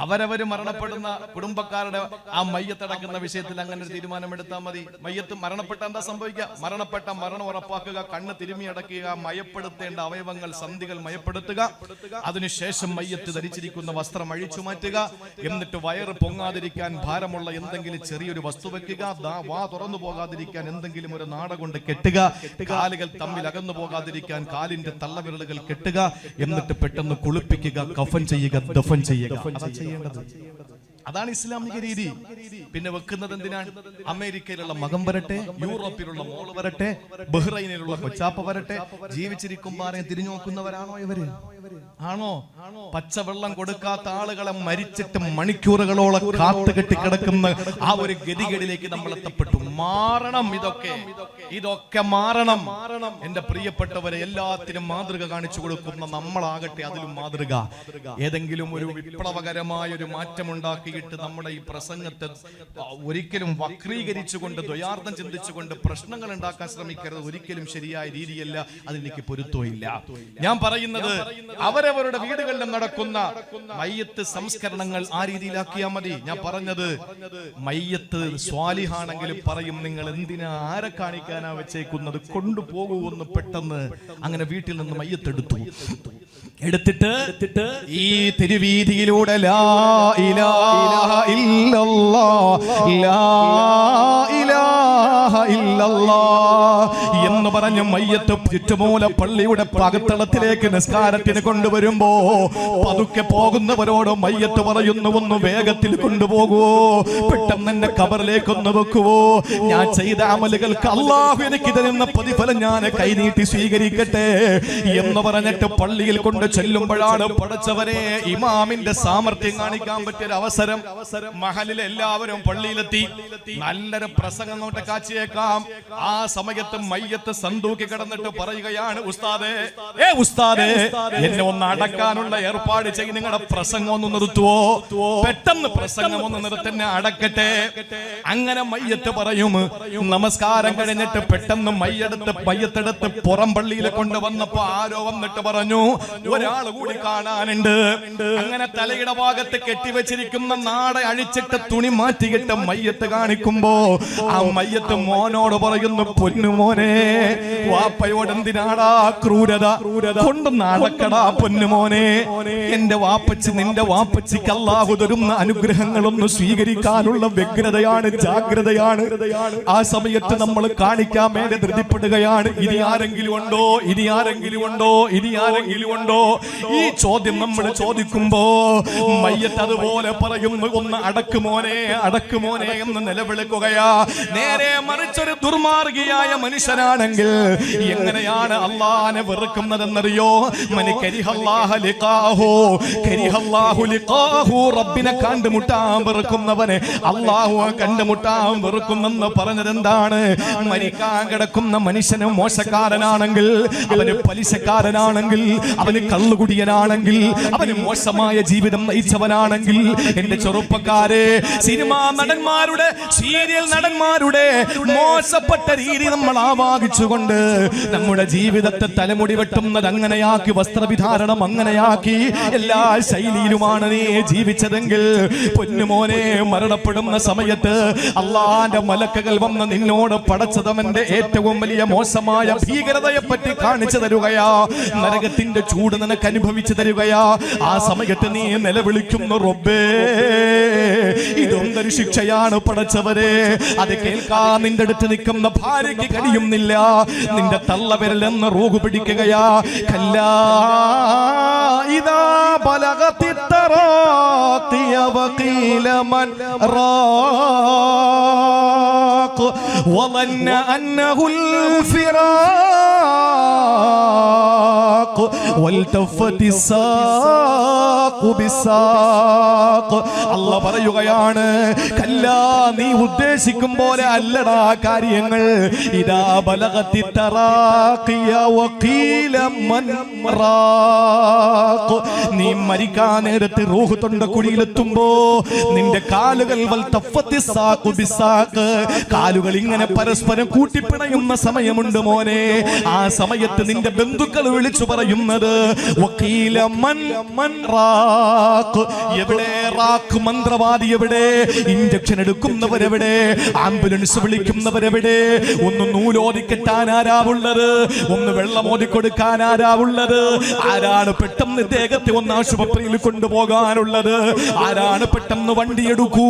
അവരവര് മരണപ്പെടുന്ന കുടുംബക്കാരുടെ ആ മയ്യത്തടക്കുന്ന വിഷയത്തിൽ അങ്ങനെ ഒരു തീരുമാനമെടുത്താൽ മതി. മയ്യത്ത് മരണപ്പെട്ട എന്താ സംഭവിക്കുക? മരണപ്പെട്ട മരണം ഉറപ്പാക്കുക, കണ്ണ് തിരുമ്മി അടക്കുക, മയപ്പെടുത്തേണ്ട അവയവങ്ങൾ സന്ധികൾ മയപ്പെടുത്തുക, അതിനുശേഷം മയ്യത്ത് ധരിച്ചിരിക്കുന്ന വസ്ത്രം അഴിച്ചു മാറ്റുക, എന്നിട്ട് വയറ് പൊങ്ങാതിരിക്കാൻ ഭാരമുള്ള എന്തെങ്കിലും ചെറിയൊരു വസ്തു വെക്കുക, വാ തുറന്നു പോകാതിരിക്കാൻ എന്തെങ്കിലും ഒരു നാട കൊണ്ട് കെട്ടുക, കാലുകൾ തമ്മിൽ അകന്നു പോകാതിരിക്കാൻ കാലിന്റെ തള്ളവിരലുകൾ കെട്ടുക, എന്നിട്ട് പെട്ടെന്ന് കുളിപ്പിക്കുക, കഫൻ ചെയ്യുക, ദഫൻ ചെയ്യുക. അതാണ് ഇസ്ലാമിക രീതി. പിന്നെ വെക്കുന്നത് എന്തിനാണ്? അമേരിക്കയിലുള്ള മകൻ വരട്ടെ, യൂറോപ്പിലുള്ള മോള് വരട്ടെ, ബഹ്റൈനിലുള്ള കൊച്ചാപ്പ വരട്ടെ, ജീവിച്ചിരിക്കുമ്പോൾ ആരെയും തിരിഞ്ഞു നോക്കുന്നവരാണോ ഇവര്? ആണോ? പച്ചവെള്ളം കൊടുക്കാത്ത ആളുകളെ മരിച്ചിട്ട് മണിക്കൂറുകളോളം കാത്തുകെട്ടി കിടക്കുന്ന ആ ഒരു ഗതികേടിലേക്ക് നമ്മൾ എത്തപ്പെട്ടു. മാറണം, ഇതൊക്കെ മാറണം. എന്റെ പ്രിയപ്പെട്ടവരെ, എല്ലാത്തിനും മാതൃക കാണിച്ചു കൊടുക്കുന്ന നമ്മളാകട്ടെ അതിലും മാതൃക. ഏതെങ്കിലും ഒരു വിപ്ലവകരമായ ഒരു മാറ്റമുണ്ടാക്കിയിട്ട് നമ്മുടെ ഈ പ്രസംഗത്തെ ഒരിക്കലും വക്രീകരിച്ചുകൊണ്ട് ദ്വയാർത്ഥം ചിന്തിച്ചുകൊണ്ട് പ്രശ്നങ്ങൾ ഉണ്ടാക്കാൻ ശ്രമിക്കരുത്. ഒരിക്കലും ശരിയായ രീതിയല്ല, അതിനെനിക്ക് പൊരുത്തമില്ല. ഞാൻ പറയുന്നത് അവരവരുടെ വീടുകളിലും നടക്കുന്ന മയ്യത്ത് സംസ്കരണങ്ങൾ ആ രീതിയിലാക്കിയാൽ മതി. ഞാൻ പറഞ്ഞത് മയ്യത്ത് സ്വാലിഹാണെങ്കിലും പറയും, നിങ്ങൾ എന്തിനാ ആരെ കാണിക്കാനാ വെച്ചേക്കുന്നത്, കൊണ്ടുപോകുമെന്ന്. പെട്ടെന്ന് അങ്ങനെ വീട്ടിൽ നിന്ന് മയ്യത്തെടുത്തു. എടുത്തിട്ട് ഈ തിരുവീതിയിലൂടെ ലാ ഇലാഹ ഇല്ലല്ലാഹ് ലാ ഇലാഹ ഇല്ലല്ലാഹ് എന്ന് പറഞ്ഞ് മയ്യത്ത് ചുറ്റുമൂല പള്ളിയുടെ പകത്തളത്തിലേക്ക് നിസ്കാരത്തിന് കൊണ്ടുവരുമ്പോ പതുക്കെ പോകുന്നവരോട് മയ്യത്ത് പറയുന്നു, ഒന്ന് വേഗത്തിൽ കൊണ്ടുപോകുവോ, പെട്ടെന്ന് എന്നെ ഖബറിലേക്കൊന്ന് വെക്കുവോ, ഞാൻ ചെയ്ത അമലുകൾക്ക് അള്ളാഹു എനിക്ക് തരുന്ന പ്രതിഫലം ഞാൻ കൈനീട്ടി സ്വീകരിക്കട്ടെ എന്ന് പറഞ്ഞിട്ട് പള്ളിയിൽ കൊണ്ട് ചെല്ലുമ്പോഴാണ് പടച്ചവരെ ഇമാമിന്റെ സാമർത്ഥ്യം കാണിക്കാൻ പറ്റിയൊരു അവസരം. മഹലിലെ എല്ലാവരും പള്ളിയിലെത്തി, നല്ലൊരു പ്രസംഗം കൊണ്ട് കാച്ചിയേക്കാം. ആ സമയത്ത് മയ്യത്ത് സന്തൂക്കി കിടന്നിട്ട് പറയുകയാണ്, ഉസ്താദേ ഉസ്താദേ എന്നെ ഒന്ന് അടക്കാനുള്ള ഏർപ്പാട് ചെയ്ത് നിങ്ങളുടെ പ്രസംഗം ഒന്ന് നിർത്തുവോ, പെട്ടെന്ന് പ്രസംഗം ഒന്ന് നിർത്തന്നെ അടക്കട്ടെ. അങ്ങനെ മയ്യത്ത് പറയും. നമസ്കാരം കഴിഞ്ഞിട്ട് പെട്ടെന്ന് മയ്യത്തെടുത്ത് പുറം പള്ളിയിൽ കൊണ്ടുവന്നപ്പോ ആരോ വന്നിട്ട് പറഞ്ഞു, ഒരാൾ കൂടി കാണാനുണ്ട്. അങ്ങനെ തലയുടെ ഭാഗത്ത് കെട്ടിവെച്ചിരിക്കുന്ന നാട അഴിച്ചിട്ട് തുണി മാറ്റിയിട്ട് മയ്യത്ത് കാണിക്കുമ്പോ ആ മയ്യത്ത് മോനോട് പറയുന്നു, പൊന്നുമോനെ വാപ്പയോട് എന്തിനാടാ ക്രൂരത കൊണ്ട് നടക്കടാ പൊന്നുമോനെ, എന്റെ വാപ്പച്ചി നിന്റെ വാപ്പച്ചിക്ക് അല്ലാഹു തരുന്ന അനുഗ്രഹങ്ങളൊന്ന് സ്വീകരിക്കാനുള്ള വ്യഗ്രതയാണ്, ജാഗ്രതയാണ്. ആ സമയത്ത് നമ്മൾ കാണിക്കാൻ വേണ്ടി ധൃതിപ്പെടുകയാണ്. ഇനി ആരെങ്കിലും ഉണ്ടോ, ഇനി ആരെങ്കിലും ഉണ്ടോ, ഇനി ആരെങ്കിലും ഉണ്ടോ? ഈ ചോദ്യം നമ്മൾ ചോദിക്കുമ്പോ മയ്യത്ത് അതുപോലെ പറയുന്നു, ഒന്ന് അടക്കുമോനെ അടക്കുമോനെ എന്ന് നിലവിളിക്കുകയാ. നേരെ മറിച്ചൊരു ദുർമാർഗിയായ മനുഷ്യനാണെങ്കിൽ എങ്ങനെയാണ് അള്ളാനെ വെറുക്കുന്നതെന്നറിയോ? റബ്ബിനെ കണ്ടുമുട്ടാൻ വെറുക്കുന്നവനെ അള്ളാഹു കണ്ടുമുട്ടാൻ വെറുക്കുന്നെന്ന് പറഞ്ഞത് എന്താണ്? മരിക്കാൻ കിടക്കുന്ന മനുഷ്യന് മോശക്കാരനാണെങ്കിൽ, അവന് പലിശക്കാരനാണെങ്കിൽ, അവന് കള്ളുകുടിയനാണെങ്കിൽ, അവന് മോശമായ ജീവിതം നയിച്ചവനാണെങ്കിൽ, എന്റെ ചെറുപ്പക്കാരെ, സിനിമാ നടന്മാരുടെ, സീരിയൽ നടന്മാരുടെ മോശപ്പെട്ട രീതി നമ്മൾ ആവാഹിച്ചുകൊണ്ട് നമ്മുടെ ജീവിതത്തെ തലമുടി വെട്ടുന്നത് അങ്ങനെയാക്കി, വസ്ത്രവിധാരണം അങ്ങനെയാക്കി, എല്ലാ ശൈലിയിലുമാണ് നീ ജീവിച്ചതെങ്കിൽ പൊന്നുമോനെ, മരണപ്പെടുന്ന സമയത്ത് അള്ളാന്റെ മലക്കുകൾ വന്ന് നിന്നോട് പടച്ചതവന്റെ ഏറ്റവും വലിയ മോശമായ ഭീകരതയെ പറ്റി കാണിച്ചു തരുകയാ, നരകത്തിന്റെ ചൂട് നിനക്ക് അനുഭവിച്ചു തരുകയാ. ആ സമയത്ത് നീ നിലവിളിക്കുന്നു, റബ്ബേ ഇതൊന്നൊരു ശിക്ഷയാണ് പടച്ചവരെ. അത് കേൾക്കാൻ നിന്റെ അടുത്ത് നിൽക്കുന്ന ഭാര്യയ്ക്ക് കഴിയുന്നില്ല. നിന്റെ തള്ളവിരലെന്ന് റൂഹ് പിടിക്കുകയാ. കല്ലാ ഇദാ ബലഗതി തറാഖിയ വഖീല മൻ റാഖ് വظن أنه الفراق والتفت الساق بالساق. അല്ലാഹു പറയുകയാണ്, കല്ലാ നീ ഉദ്ദേശിക്കും പോലെ അല്ലടാ കാര്യങ്ങൾ. ഇദാ ബലഗതി തറാഖിയ വഖീല മൻ റാഖ്, നീ മരിക്കാൻ നേരത്ത് റൂഹ് തൊണ്ടക്കുഴിയിലെത്തുമ്പോ നിന്റെ കാലുകൾ വൽതഫത്തി സാഖു ബിസാഖ്, കാലുകൾ ഇങ്ങനെ പരസ്പരം കൂട്ടിപ്പിണയുന്ന സമയമുണ്ട് മോനെ. ആ സമയത്ത് നിന്റെ ബന്ധുക്കൾ വിളിച്ചു പറയുന്നത്, വഖീല മൻ റാഖ്, എവിടെ റാഖ് മന്ത്രവാദി എവിടെ? ഇഞ്ചക്ഷൻ എടുക്കുന്നവരെവിടെ? ആംബുലൻസ് വിളിക്കുന്നവരെവിടെ? ഒന്ന് നൂലോദിക്കെട്ടാൻ ആരാവുള്ളത്? ഒന്ന് വെള്ളം ഓതിക്കൊടുക്കാൻ ആരാവുള്ളത്? ആരാണ് പെട്ടെന്ന് ദേഹത്തെ ഒന്ന് ആശുപത്രിയിൽ കൊണ്ടുപോകാനുള്ളത്? ആരാണ് പെട്ടെന്ന് വണ്ടിയെടുക്കൂ?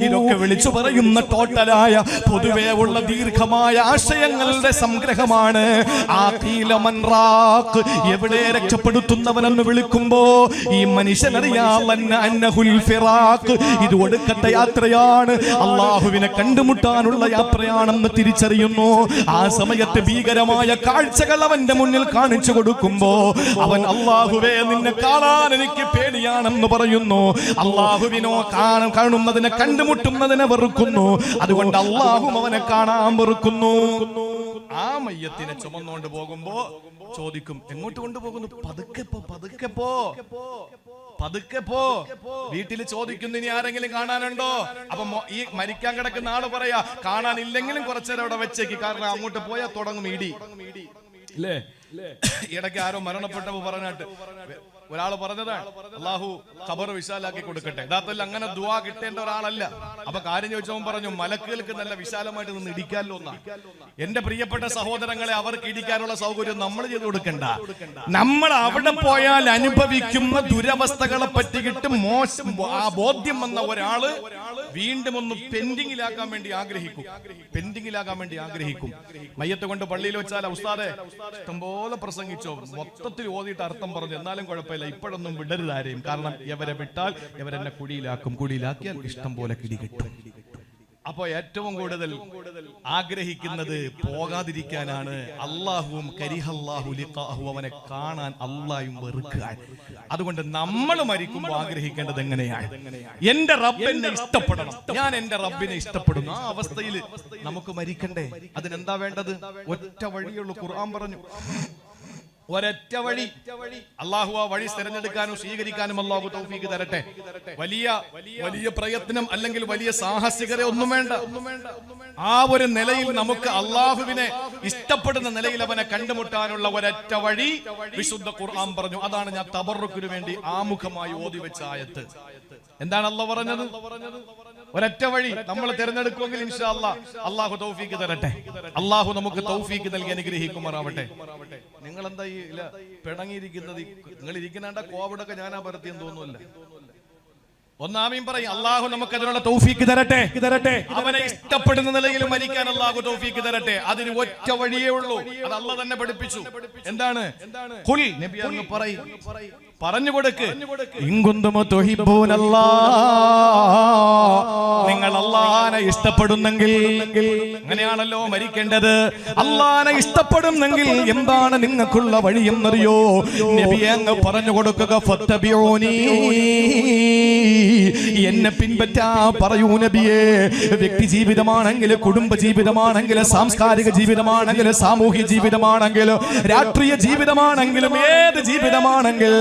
ഇതൊക്കെ വിളിച്ചു പറയുന്ന ടോട്ടലായ പൊതുവേ ഉള്ള ദീർഘമായ ആശയങ്ങളുടെ സംഗ്രഹമാണ് എവിടെ രക്ഷപ്പെടുത്തുന്നവനെന്ന് വിളിക്കുമ്പോ ഈ മനുഷ്യനറിയാം ഇത് ഒടുക്കത്തെ യാത്രയാണ്, അള്ളാഹുവിനെ കണ്ടുമുട്ടാനുള്ള യാത്രയാണെന്ന് തിരിച്ചറിയുന്നു. ആ സമയത്ത് ഭീകരമായ കാഴ്ചകൾ അവന്റെ മുന്നിൽ കാണിച്ചു കൊടുക്കുമ്പോ അവൻ അള്ളാഹുവേ നിന്നെ കാണാൻ എനിക്ക് പേടിയാണെന്ന് പറയുന്നു. അള്ളാഹുവിനോ കാണുന്നതിനെ കണ്ടുമുട്ടുന്നതിനെ വെറുക്കുന്നു. അതുകൊണ്ട് അള്ളാഹു അവനെ കാണാൻ വെറുക്കുന്നു. ആ മയ്യത്തിനെ ചുമന്നുകൊണ്ട് പോകുമ്പോ ചോദിക്കും, എങ്ങോട്ട് കൊണ്ടുപോകുന്നു? പതുക്കെ പോ, പതുക്കെ പോ, പതുക്കെ പോ. വീട്ടിൽ ചോദിക്കുന്നു, ഇനി ആരെങ്കിലും കാണാനുണ്ടോ? അപ്പൊ ഈ മരിക്കാൻ കിടക്കുന്ന ആള് പറയാ, കാണാനില്ലെങ്കിലും കുറച്ചേരം അവിടെ വെച്ചേക്ക്, കാരണം അങ്ങോട്ട് പോയാൽ തുടങ്ങും ഇടി. ഇല്ലേ? ഇടയ്ക്ക് ആരോ മരണപ്പെട്ടപ്പോ പറഞ്ഞിട്ട് ഒരാൾ പറഞ്ഞതാണ്, അള്ളാഹു ഖബർ വിശാലാക്കി കൊടുക്കട്ടെ. യഥാർത്ഥത്തിൽ അങ്ങനെ ദുആ കിട്ടേണ്ട ഒരാളല്ല. അപ്പൊ കാര്യം ചോദിച്ചവൻ പറഞ്ഞു, മലക്കുകൾക്ക് നല്ല വിശാലമായിട്ട് നിന്ന് ഇടിക്കാമല്ലോ എന്നാ. എന്റെ പ്രിയപ്പെട്ട സഹോദരങ്ങളെ, അവർക്ക് ഇടിക്കാനുള്ള സൗകര്യം നമ്മൾ ചെയ്ത് കൊടുക്കണ്ട. നമ്മൾ അവിടെ പോയാൽ അനുഭവിക്കുന്ന ദുരവസ്ഥകളെ പറ്റിയിട്ട് മോശം ആ ബോധ്യം വന്ന ഒരാള് വീണ്ടും ഒന്ന് പെൻഡിങ്ങിലാക്കാൻ വേണ്ടി ആഗ്രഹിക്കും. മയ്യത്ത് കൊണ്ട് പള്ളിയിൽ വെച്ചാൽ ഉസ്താദെ ഇഷ്ടംപോലെ പ്രസംഗിച്ചോ, മൊത്തത്തിൽ ഓതിയിട്ട് അർത്ഥം പറഞ്ഞു, എന്നാലും കുഴപ്പമില്ല, ഇപ്പോഴൊന്നും വിടരുത് ആരെയും, കാരണം ഇവരെ വിട്ടാൽ ഇവരെന്നെ കുഴിയിലാക്കിയാൽ ഇഷ്ടം പോലെ കിടികിട്ടും. അപ്പൊ ഏറ്റവും കൂടുതൽ ആഗ്രഹിക്കുന്നത് പോകാതിരിക്കാനാണ്. അള്ളാഹുവും കരിഹല്ലാഹു ലിഖാഹു, അവനെ കാണാൻ അള്ളാഹും വെറുക്കാൻ. അതുകൊണ്ട് നമ്മൾ മരിക്കുമ്പോൾ ആഗ്രഹിക്കേണ്ടത് എങ്ങനെയാണ്? എന്റെ റബ്ബ് എന്നെ ഇഷ്ടപ്പെടണം, ഞാൻ എന്റെ റബ്ബിനെ ഇഷ്ടപ്പെടുന്നു. ആ അവസ്ഥയിൽ നമുക്ക് മരിക്കണ്ടേ? അതിനെന്താ വേണ്ടത്? ഒറ്റ വഴിയുള്ളൂ. ഖുർആൻ പറഞ്ഞു, ഒരൊറ്റ വഴി. അള്ളാഹു ആ വഴി തിരഞ്ഞെടുക്കാനും സ്വീകരിക്കാനും അള്ളാഹു തൗഫീഖ് തരട്ടെ. വലിയ പ്രയത്നം അല്ലെങ്കിൽ വലിയ സാഹസികത ഒന്നും വേണ്ട. ആ ഒരു നിലയിൽ നമുക്ക് അള്ളാഹുവിനെ ഇഷ്ടപ്പെടുന്ന നിലയിൽ അവനെ കണ്ടുമുട്ടാനുള്ള ഒരൊറ്റ വഴി വിശുദ്ധ ഖുർആൻ പറഞ്ഞു. അതാണ് ഞാൻ തബറുക്കിന് വേണ്ടി ആമുഖമായി ഓതി വെച്ച ആയത്ത്. എന്താണ് അള്ളാഹു പറഞ്ഞത്? ഒരൊറ്റ വഴി നമ്മൾ തിരഞ്ഞെടുക്കുമെങ്കിൽ ഇൻഷാ അല്ലാഹ് അള്ളാഹു തൗഫീഖ് തരട്ടെ. അള്ളാഹു നമുക്ക് തൗഫീഖ് നൽകി അനുഗ്രഹിക്കുമാറാവട്ടെ. നിങ്ങൾ എന്താ ഈ പിണങ്ങിയിരിക്കുന്നത്? നിങ്ങൾ ഇരിക്കുന്നാണ്ട കോവിഡൊക്കെ ഞാനാ പരത്തിയെന്ന് തോന്നുന്നില്ല. ഒന്നാമീൻ പറയും, അള്ളാഹു നമുക്ക് അതിനുള്ള തൗഫീഖ് തരട്ടെ. അവനെ ഇഷ്ടപ്പെടുന്ന നിലയിൽ മരിക്കാൻ അള്ളാഹു തൗഫീഖ് തരട്ടെ. അതിന് ഒറ്റ വഴിയേ ഉള്ളൂ. അത് അള്ളാഹ് തന്നെ പഠിപ്പിച്ചു. എന്താണ്? ഖുൽ, നബി അങ്ങ് പറയും, പറഞ്ഞു കൊടുക്ക്, നിങ്ങൾ അള്ളാഹനെ ഇഷ്ടപ്പെടുന്നെങ്കിൽ, അങ്ങനെയാണല്ലോ മരിക്കേണ്ടത്. അള്ളാഹനെ ഇഷ്ടപ്പെടുന്നെങ്കിൽ എന്താണ് നിങ്ങൾക്കുള്ള വഴി എന്നറിയോ? നബി അങ്ങ് പറഞ്ഞു കൊടുക്കുക, ഫത്തബിഊനി, എന്നെ പിൻപറ്റാ പറയൂ നബിയേ. വ്യക്തി ജീവിതമാണെങ്കിൽ, കുടുംബ ജീവിതമാണെങ്കിൽ, സാംസ്കാരിക ജീവിതമാണെങ്കിൽ, സാമൂഹ്യ ജീവിതമാണെങ്കിൽ, രാഷ്ട്രീയ ജീവിതമാണെങ്കിലും, ഏത് ജീവിതമാണെങ്കിൽ,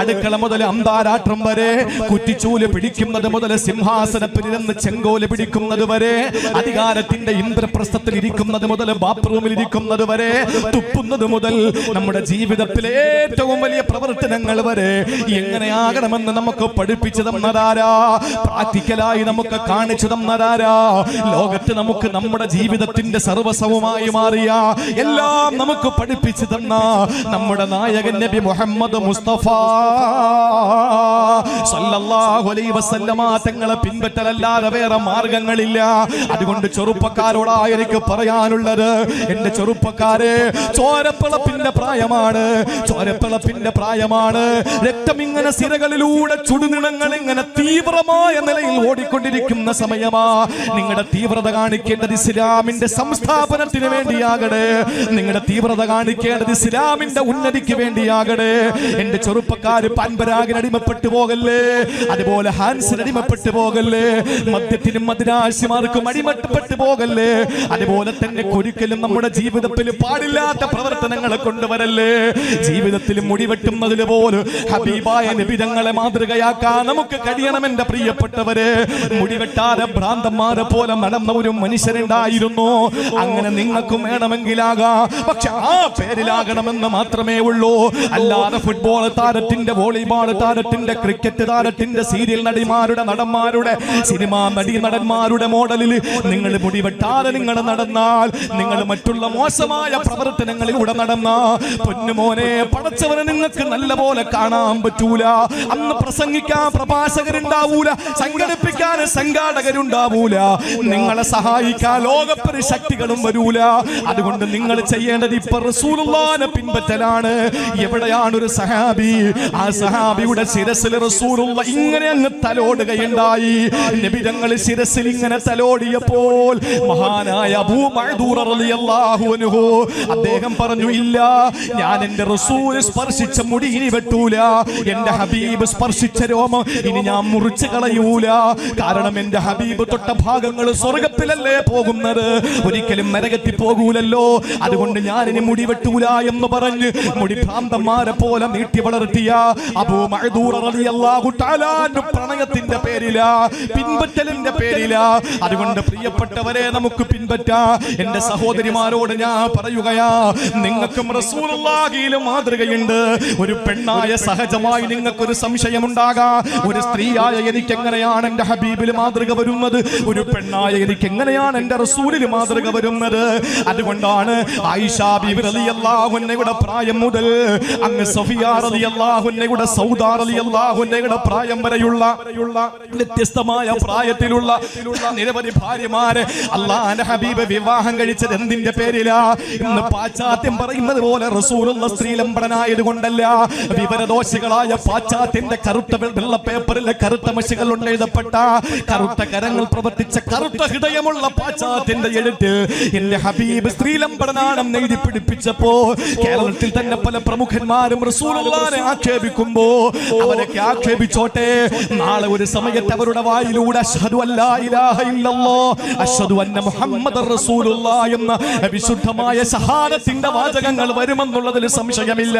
അടുക്കള മുതൽ അന്താരാഷ്ട്രം വരെ, കുറ്റിച്ചൂല് പിടിക്കുന്നത് മുതൽ സിംഹാസനത്തിലിരുന്ന് ചെങ്കോല് പിടിക്കുന്നത് വരെ, അധികാരത്തിന്റെ ഇന്ദ്രപ്രസ്ഥത്തിൽ ഇരിക്കുന്നത് മുതൽ ബാത്റൂമിൽ ഇരിക്കുന്നത് വരെ, തുപ്പുന്നത് മുതൽ നമ്മുടെ ജീവിതത്തിലെ ഏറ്റവും വലിയ പ്രവർത്തനങ്ങൾ വരെ എങ്ങനെയാകണമെന്ന് നമുക്ക് പഠിപ്പിച്ചു തന്നതാരാ? പ്രാക്ടിക്കലായി നമുക്ക് കാണിച്ചു തന്നതാരാ? ലോകത്ത് നമുക്ക് നമ്മുടെ ജീവിതത്തിന്റെ സർവസ്വമായി മാറിയ എല്ലാം നമുക്ക് പഠിപ്പിച്ചു തന്ന നമ്മുടെ നായകൻ നബി മുഹമ്മദ് മുസ്തഫ സല്ലല്ലാഹു അലൈഹി വസല്ലമ തങ്ങളെ പിൻപറ്റലല്ലാതെ വേറെ മാർഗങ്ങളില്ല. അതുകൊണ്ട് ചെറുപ്പക്കാരോടായി എനിക്ക് പറയാനുള്ളത്, എന്റെ ചെറുപ്പക്കാരെ, ചോരപ്പിളപ്പിന്റെ പ്രായമാണ്. രക്തം ഇങ്ങനെ സിരകളിലൂടെ ചുടുനിണങ്ങൾ ഇങ്ങനെ തീവ്രമായ നിലയിൽ ഓടിക്കൊണ്ടിരിക്കുന്ന സമയമാ. നിങ്ങളുടെ തീവ്രത കാണിക്കേണ്ടത് ഇസ്ലാമിന്റെ സംസ്ഥാപനത്തിന് വേണ്ടിയാകട്ടെ. നിങ്ങളുടെ തീവ്രത കാണിക്കേണ്ടത് ഇസ്ലാമിന്റെ ഉന്നതിക്ക് വേണ്ടിയാകട്ടെ. എന്റെ ചെറുപ്പക്കാര് പാൻപരാഗിന് അടിമപ്പെട്ടു പോകല്ലേ, അതുപോലെ ഹാൻസിന് അടിമപ്പെട്ടു പോകല്ലേ, മദ്യത്തിനും മദിരാശിമാർക്കും അടിമപ്പെട്ടു പോകല്ലേ, അതുപോലെ തന്നെ ഒരിക്കലും നമ്മുടെ ജീവിതത്തിൽ പാടില്ലാത്ത പ്രവർത്തനങ്ങളെ കൊണ്ടുവരല്ലേ. ജീവിതത്തിൽ മുടിവെട്ടുന്നതിൽ പോലും ഹബീബായ നബി തങ്ങളെ മാതൃകയാക്കാൻ നമുക്ക് കഴിയണം. എന്റെ പ്രിയപ്പെട്ടവരെ, മുടിവെട്ടാതെ ഭ്രാന്തന്മാരെ പോലെ നടന്ന ഒരു മനുഷ്യരുണ്ടായിരുന്നു. അങ്ങനെ നിങ്ങൾക്കും വേണമെങ്കിലാകാം, പക്ഷെ ആ പേരിലാകണമെന്ന് മാത്രമേ ഉള്ളൂ. അല്ലാതെ ഫുട്ബോൾ താരത്തിന്റെ, വോളിബോൾ താരത്തിന്റെ, ക്രിക്കറ്റ് താരത്തിന്റെ, സീരിയൽ നടിമാരുടെ, നടന്മാരുടെ, സിനിമാ നടന്മാരുടെ മോഡലിൽ നിങ്ങൾ മുടിവെട്ടാതെ നിങ്ങൾ നടന്നാൽ, നിങ്ങൾ മറ്റുള്ള മോശമായ പ്രവർത്തനങ്ങളിലൂടെ നടന്ന പൊന്നുമോനെ, പടച്ചവനെ നിങ്ങൾക്ക് നല്ല പോലെ കാണാൻ പറ്റൂല. അന്ന് പ്രസംഗിക്കാൻ പ്രഭാഷകരുണ്ടാവൂല, സംഘടിപ്പിക്കാൻ സംഘാടകരുണ്ടാവൂല, നിങ്ങളെ സഹായിക്കാൻ ലോകപ്പരി ശക്തികളും വരൂല. അതുകൊണ്ട് നിങ്ങൾ ചെയ്യേണ്ടത് ഇപ്പൊ റസൂലുള്ളാഹിനെ പിൻപറ്റലാണ്. എവിടെയാണ് ഒരു സഹാബി, ആ സഹാബിയുടെ ശിരസിൽ റസൂലുള്ള ഇങ്ങനെ അങ്ങ് തലോടുകയുണ്ടായി. നബി തങ്ങൾ ശിരസിൽ ഇങ്ങനെ തലോടിയപ്പോൾ മഹാനായ അബൂ മഅ്ദൂർ റളിയല്ലാഹു അൻഹു അദ്ദേഹം പറഞ്ഞു, ഇല്ല, ഞാൻ എന്റെ റസൂൽ സ്പർശിച്ച മുടി ഇനി വെട്ടൂല, എന്റെ ഹബീബ് സ്പർശിച്ച രോമം ഇനി ഞാൻ മുറിച്ചു കളയൂല. കാരണം എന്റെ ഹബീബ് തൊട്ട ഭാഗങ്ങൾ സ്വർഗത്തിലല്ലേ പോകുന്നത്, ഒരിക്കലും നരകത്തിൽ പോകൂലല്ലോ. അതുകൊണ്ട് ഞാൻ ഇനി മുടി വെട്ടൂല എന്ന് പറഞ്ഞ് മുടി ഭ്രാന്തന്മാരെ പോലെ നീട്ടി വളർത്തിയ അബൂ മഅ്ദൂർ റളിയല്ലാഹു തആല പ്രണയത്തിന്റെ പേരില, പിൻപറ്റലിന്റെ പേരില. അതുകൊണ്ട് പ്രിയപ്പെട്ടവരെ, നമുക്ക് പിൻപറ്റാ. എന്റെ സഹോദരിമാരോട് ഞാൻ പറയുകയാ, നിങ്ങൾക്കും റസൂലുള്ളാഹിയിൽ മാതൃകയുണ്ട്. ഒരു പെണ്ണായ സഹജമായി നിങ്ങൾക്കൊരു സംശയമുണ്ടാകാം, ഒരു സ്ത്രീയായ എനിക്ക് എങ്ങനെയാണ് എന്റെ ഹബീബിൽ മാതൃക വരുന്നത്, ഒരു പെണ്ണായ എനിക്ക് എങ്ങനെയാണ് എന്റെ റസൂലിൽ മാതൃക വരുന്നത്. അതുകൊണ്ടാണ് ആയിഷ ബീവി റളിയല്ലാഹു അൻഹയുടെ പ്രായം മുതൽ അങ്ങ് സഫിയ റളിയല്ലാഹു റളിയല്ലാഹു അൻഹയുടെ സൗദ റളിയല്ലാഹു അൻഹയുടെ പ്രായം വരെയുള്ള വ്യത്യസ്തമായ പ്രായത്തിലുള്ള നിരവധി ഭാര്യമാരെ അല്ലാഹുവിന്റെ ഹബീബ് വിവാഹം കഴിച്ചത് എന്തിന്റെ പേരിലാ? ഇന്ന് പാശ്ചാത്യം പറയുന്നത് പോലെ റസൂലുള്ള സ്ത്രീലംബടനായത് കൊണ്ടല്ല. വിവരദോഷികളായ പാശ്ചാത്യന്റെ കറുത്ത വെള്ള പേപ്പറിലെ കറുത്ത മഷികൾ കൊണ്ട് എഴുതപ്പെട്ട കറുത്ത കരങ്ങൾ പ്രവർത്തിച്ച കറുത്ത ഹൃദയമുള്ള പാശ്ചാത്യന്റെ എഴുത്ത് എന്റെ ഹബീബ് സ്ത്രീലംബടനാണെന്ന് എഴുതി പിടിപ്പിച്ചപ്പോ കേരളത്തിൽ തന്നെ പല പ്രമുഖന്മാരും റസൂലുള്ളാഹിനെ ആക്ഷേപിക്കുമ്പോ അവരൊക്കെ ആക്ഷേപിച്ചോട്ടെ. നാളെ ഒരു സമയത്ത് അവരുടെ വായിലൂടെ അശ്ഹദു അല്ലാ ഇലാഹ ഇല്ലല്ലാഹ് അശ്ഹദു അന്ന മുഹമ്മദർ റസൂലുള്ളാഹ് എന്ന വിശുദ്ധമായ ഷഹാദത്തിന്റെ വാചകങ്ങൾ വരുമെന്നുള്ളതിൽ സംശയമില്ല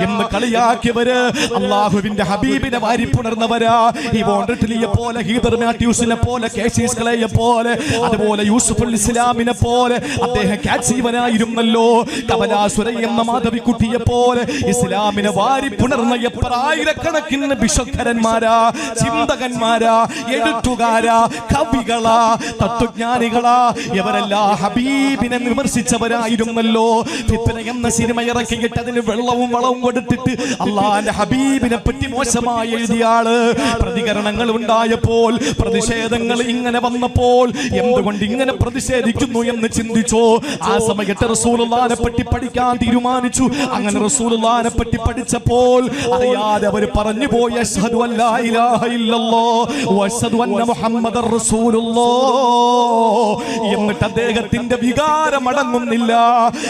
എന്ന് കളിയാക്കിയവര് അല്ലാഹുവിന്റെ ഹബീബിനെ വാരിപ്പുണർന്നവരാ. ഇവോൺ റിട്ലിയെ പോലെ, ഹീദർ മാത്യൂസിനെ പോലെ, കേസീസ് ക്ലേയെ പോലെ, അതുപോലെ യൂസുഫുൽ ഇസ്ലാമിനെ പോലെ അദ്ദേഹം കാറ്റ്സീവനായിരുന്നല്ലോ. കമലാസുര എന്ന മാധവിക്കുട്ടിയെ പോലെ ഇസ്ലാമിനെ വാരിപ്പുണർന്ന എത്ര ആയിരക്കണക്കിന് ബിഷക്കരന്മാരാ, ചിന്തകന്മാരാ, എഴുത്തുകാരാ, കവികളാ, തത്വജ്ഞാനികളാ, ഇവരെല്ലാം ഹബീബിനെ വിമർശിച്ചവരായിരുന്നല്ലോ. ഫിത്ന എന്ന സിനിമ ഇറക്കിയിട്ട് അതിന് വെള്ളവും വളവും കൊടുത്തിട്ട് അള്ളാന്റെ ഹബീബിനെ പറ്റി മോശമായി എഴുതിയ ആള്. പ്രതികരണങ്ങൾ ഉണ്ടായപ്പോൾ, പ്രതിഷേധങ്ങൾ ഇങ്ങനെ വന്നപ്പോൾ എന്തുകൊണ്ട് ഇങ്ങനെ പ്രതിഷേധിക്കുന്നു എന്ന് ചിന്തിച്ചോ. ആ സമയത്ത് റസൂലുള്ളാഹിനെ പറ്റി പഠിക്കാൻ തീരുമാനിച്ചു. അങ്ങനെ റസൂലുള്ളാഹിനെ പറ്റി പഠിച്ചപ്പോൾ അറിയാതെ അവർ പറഞ്ഞു പോയി അശ്ഹദു അല്ലാ ഇലാഹ ഇല്ലല്ലാഹ് വഅശ്ഹദു അന്ന മുഹമ്മദർ റസൂലുള്ളാഹ്. എന്നിട്ട് അദ്ദേഹത്തിന്റെ വികാരം അടങ്ങുന്നില്ല.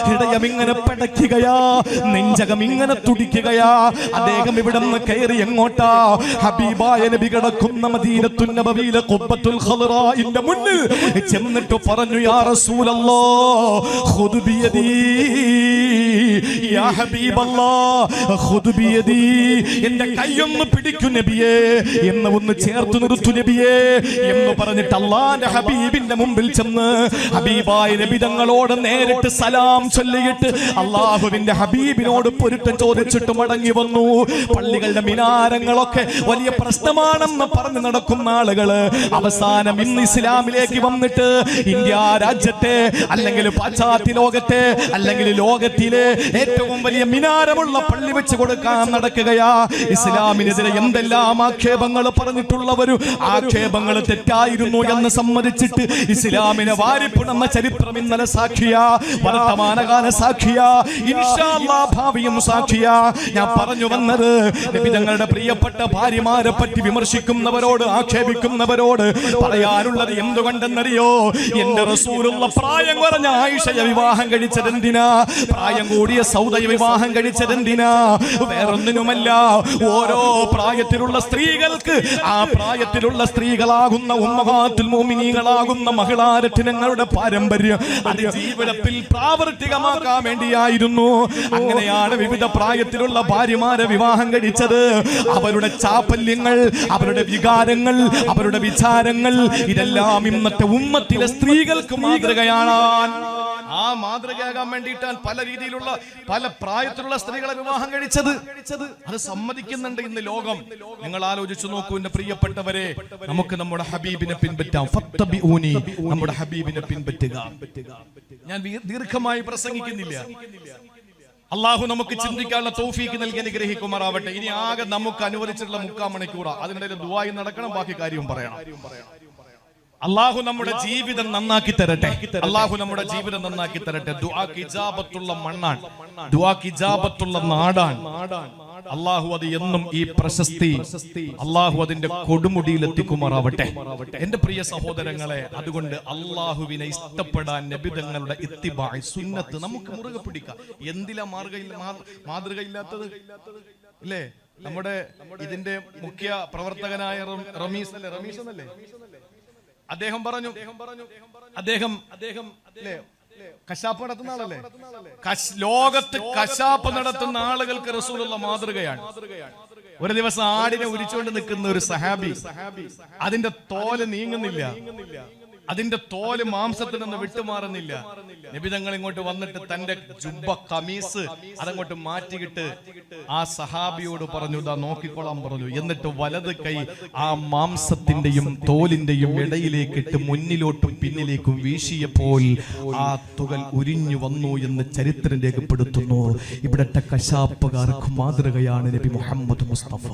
ഹൃദയം ഇങ്ങനെ പടയ്ക്കുകയാ, നെഞ്ചകം ഇങ്ങനെ തുടിക്കുകയാ. അദ്ദേഹം ഇവിടെ നിന്ന് കയറി എങ്ങോട്ടാ? ഹബീബായ നബി കിടക്കുന്ന മദീനത്തുൻ നബവിയിലെ ഖുബ്ബത്തുൽ ഖളറാഇന്റെ മുന്നിൽ ചെന്നിട്ട് പറഞ്ഞു യാ റസൂലല്ലാഹ് ഖുദ് ബിയദി യാ ഹബീബല്ലാഹ് ഖുദ് ബിയദി, എന്റെ കൈയൊന്ന് പിടിക്കൂ നബിയേ, എന്ന് ഒന്ന് ചേർത്ത് നിർത്തു നബിയേ എന്ന് പറഞ്ഞിട്ട് അല്ലാഹുവിന്റെ ഹബീബിന്റെ മുമ്പിൽ ചെന്ന് ഹബീബായ നബി തങ്ങളോട് നേരിട്ട് സലാം ചൊല്ലിയിട്ട് അല്ലാഹുവിന്റെ ഹബീബിനോട് പൊരുത്തം ചോദിച്ചിട്ട് മടങ്ങി വന്നു. പള്ളികളുടെ മിനാരങ്ങളൊക്കെ വലിയ പ്രശ്നമാണെന്ന് പറഞ്ഞു നടക്കുന്ന ആളുകള് അവസാനം ഇന്ന് ഇസ്ലാമിലേക്ക് വന്നിട്ട് ഇന്ത്യ രാജ്യത്തെ അല്ലെങ്കിൽ പാശ്ചാത്യ ലോകത്തെ അല്ലെങ്കിൽ ലോകത്തിലെ ഏറ്റവും വലിയ മിനാരമുള്ള പള്ളി വെച്ച് കൊടുക്കാൻ നടക്കുകയാ. ഇസ്ലാമിനെതിരെ എന്തെല്ലാം ആക്ഷേപങ്ങൾ പറഞ്ഞിട്ടുള്ളവരും ആക്ഷേപങ്ങൾ തെറ്റായിരുന്നു എന്ന് സമ്മതിച്ചിട്ട് ഇസ്ലാമിനെ വാരിപ്പുണർന്ന ചരിത്രം ഇന്നലെ സാക്ഷിയാ, വർത്തമാനകാല സാക്ഷിയാ, ഇൻഷാ അല്ലാഹ് ഭാവിയും സാക്ഷിയാ. ഞാൻ പറഞ്ഞു വന്നത് നബി തങ്ങളുടെ പ്രിയപ്പെട്ട ഭാര്യമാരെ പറ്റി വിമർശിക്കുന്നവരോട്, ആക്ഷേപിക്കുന്നവരോട് പറയാനുള്ളത് എന്തുകൊണ്ടെന്നറിയോ? എന്റെ റസൂലുള്ള പ്രായം കുറഞ്ഞ ആയിഷയെ വിവാഹം കഴിച്ചതെന്തിനാ? പ്രായം കൂടിയ സൗദയെ വിവാഹം കഴിച്ചതെന്തിനാ? വേറൊന്നിനുമല്ല. ഓരോ പ്രായത്തിലുള്ള സ്ത്രീകൾക്ക് ആ പ്രായത്തിലുള്ള സ്ത്രീകളാകുന്ന ഉമ്മഹാത്തുൽ മുഅ്മിനീകളാകുന്ന മഹിളാരത്നങ്ങളുടെ പാരമ്പര്യം അത് ജീവിതത്തിൽ പ്രാവർത്തികമാക്കാൻ വേണ്ടിയായിരുന്നു. അങ്ങനെയാണ് വിവിധ പ്രായത്തിലുള്ള ഭാര്യമാരെ വിവാഹം കഴിച്ചത്. അവരുടെ ചാപല്യങ്ങൾ, അവരുടെ വികാരങ്ങൾ, അവരുടെ വിചാരങ്ങൾ ഇതെല്ലാം ഇന്നത്തെ ഉമ്മത്തിലെ സ്ത്രീകൾക്ക് മാതൃകയാണ്. ആ മാതൃകയാകാൻ വേണ്ടിയിട്ടാണ് പല രീതിയിലുള്ള പല പ്രായത്തിലുള്ള സ്ത്രീകളെ വിവാഹം കഴിച്ചത്. അത് സമ്മതിക്കുന്നുണ്ട് ഇന്ന് ലോകം. നിങ്ങൾ ആലോചിച്ചു നോക്കൂ എന്റെ പ്രിയപ്പെട്ടവരെ, നമുക്ക് നമ്മുടെ ഹബീബിനെ പിൻപറ്റാം. ഫത്തബിഊനി, നമ്മുടെ ഹബീബിനെ പിൻപറ്റുക. ഞാൻ ദീർഘമായി പ്രസംഗിക്കുന്നില്ല. അള്ളാഹു നമുക്ക് ചിന്തിക്കാനുള്ള തൗഫീക്ക് നൽകി അനുഗ്രഹിക്കുമാറാവട്ടെ. ഇനി ആകെ നമുക്ക് അനുവദിച്ചിട്ടുള്ള 3/4 മണിക്കൂറാ. അതിനിടയിൽ ദുആ നടക്കണം, ബാക്കി കാര്യവും പറയണം. അള്ളാഹു നമ്മുടെ ജീവിതം നന്നാക്കി തരട്ടെ. അള്ളാഹു നമ്മുടെ ജീവിതം നന്നാക്കി തരട്ടെ. ദുആക്ക് ഇജാബത്തുള്ള മണ്ണാണ്, ദുആക്ക് ഇജാബത്തുള്ള നാടാണ്. അള്ളാഹു അത് എന്നും ഈ പ്രശസ്തി അള്ളാഹു അതിന്റെ കൊടുമുടിയിൽ എത്തിക്കുമാറാവട്ടെ. എന്റെ പ്രിയ സഹോദരങ്ങളെ, അതുകൊണ്ട് അള്ളാഹുവിനെ ഇഷ്ടപ്പെടാൻ നബിതങ്ങളുടെ ഇത്തിബാഅ് സുന്നത്ത് നമുക്ക് മുറുകെ പിടിക്കാം. എന്തിലാ മാതൃകയില്ലാത്തത്? ഇല്ലേ? നമ്മുടെ ഇതിന്റെ മുഖ്യ പ്രവർത്തകനായ റമീസ് എന്നല്ലേ അദ്ദേഹം പറഞ്ഞു, അദ്ദേഹം കശാപ്പ് നടത്തുന്ന ആളല്ലേ? ലോകത്ത് കശാപ്പ് നടത്തുന്ന ആളുകൾക്ക് റസൂലുള്ള മാതൃകയാണ്. ഒരു ദിവസം ആടിനെ ഉരിച്ചുകൊണ്ട് നിൽക്കുന്ന ഒരു സഹാബി, അതിന്റെ തോല് നീങ്ങുന്നില്ല. അതിന്റെ തോല് മാംസത്തിൽ നിന്ന് വിട്ടുമാറുന്നില്ല. നബി തങ്ങൾ ഇങ്ങോട്ട് വന്നിട്ട് തന്റെ ജുബ്ബ കമീസ് അതങ്ങോട്ട് മാറ്റിയിട്ട് ആ സഹാബിയോട് പറഞ്ഞു, ഇതാ നോക്കിക്കോളാൻ പറഞ്ഞു. എന്നിട്ട് വലത് കൈ ആ മാംസത്തിന്റെയും തോലിന്റെയും ഇടയിലേക്ക് ഇട്ട് മുന്നിലോട്ടും പിന്നിലേക്കും വീശിയപ്പോൾ ആ തുകൽ ഉരിഞ്ഞു വന്നു എന്ന് ചരിത്രം രേഖപ്പെടുത്തുന്നു. ഇവിടത്തെ കശാപ്പുകാർക്ക് മാതൃകയാണ് നബി മുഹമ്മദ് മുസ്തഫ.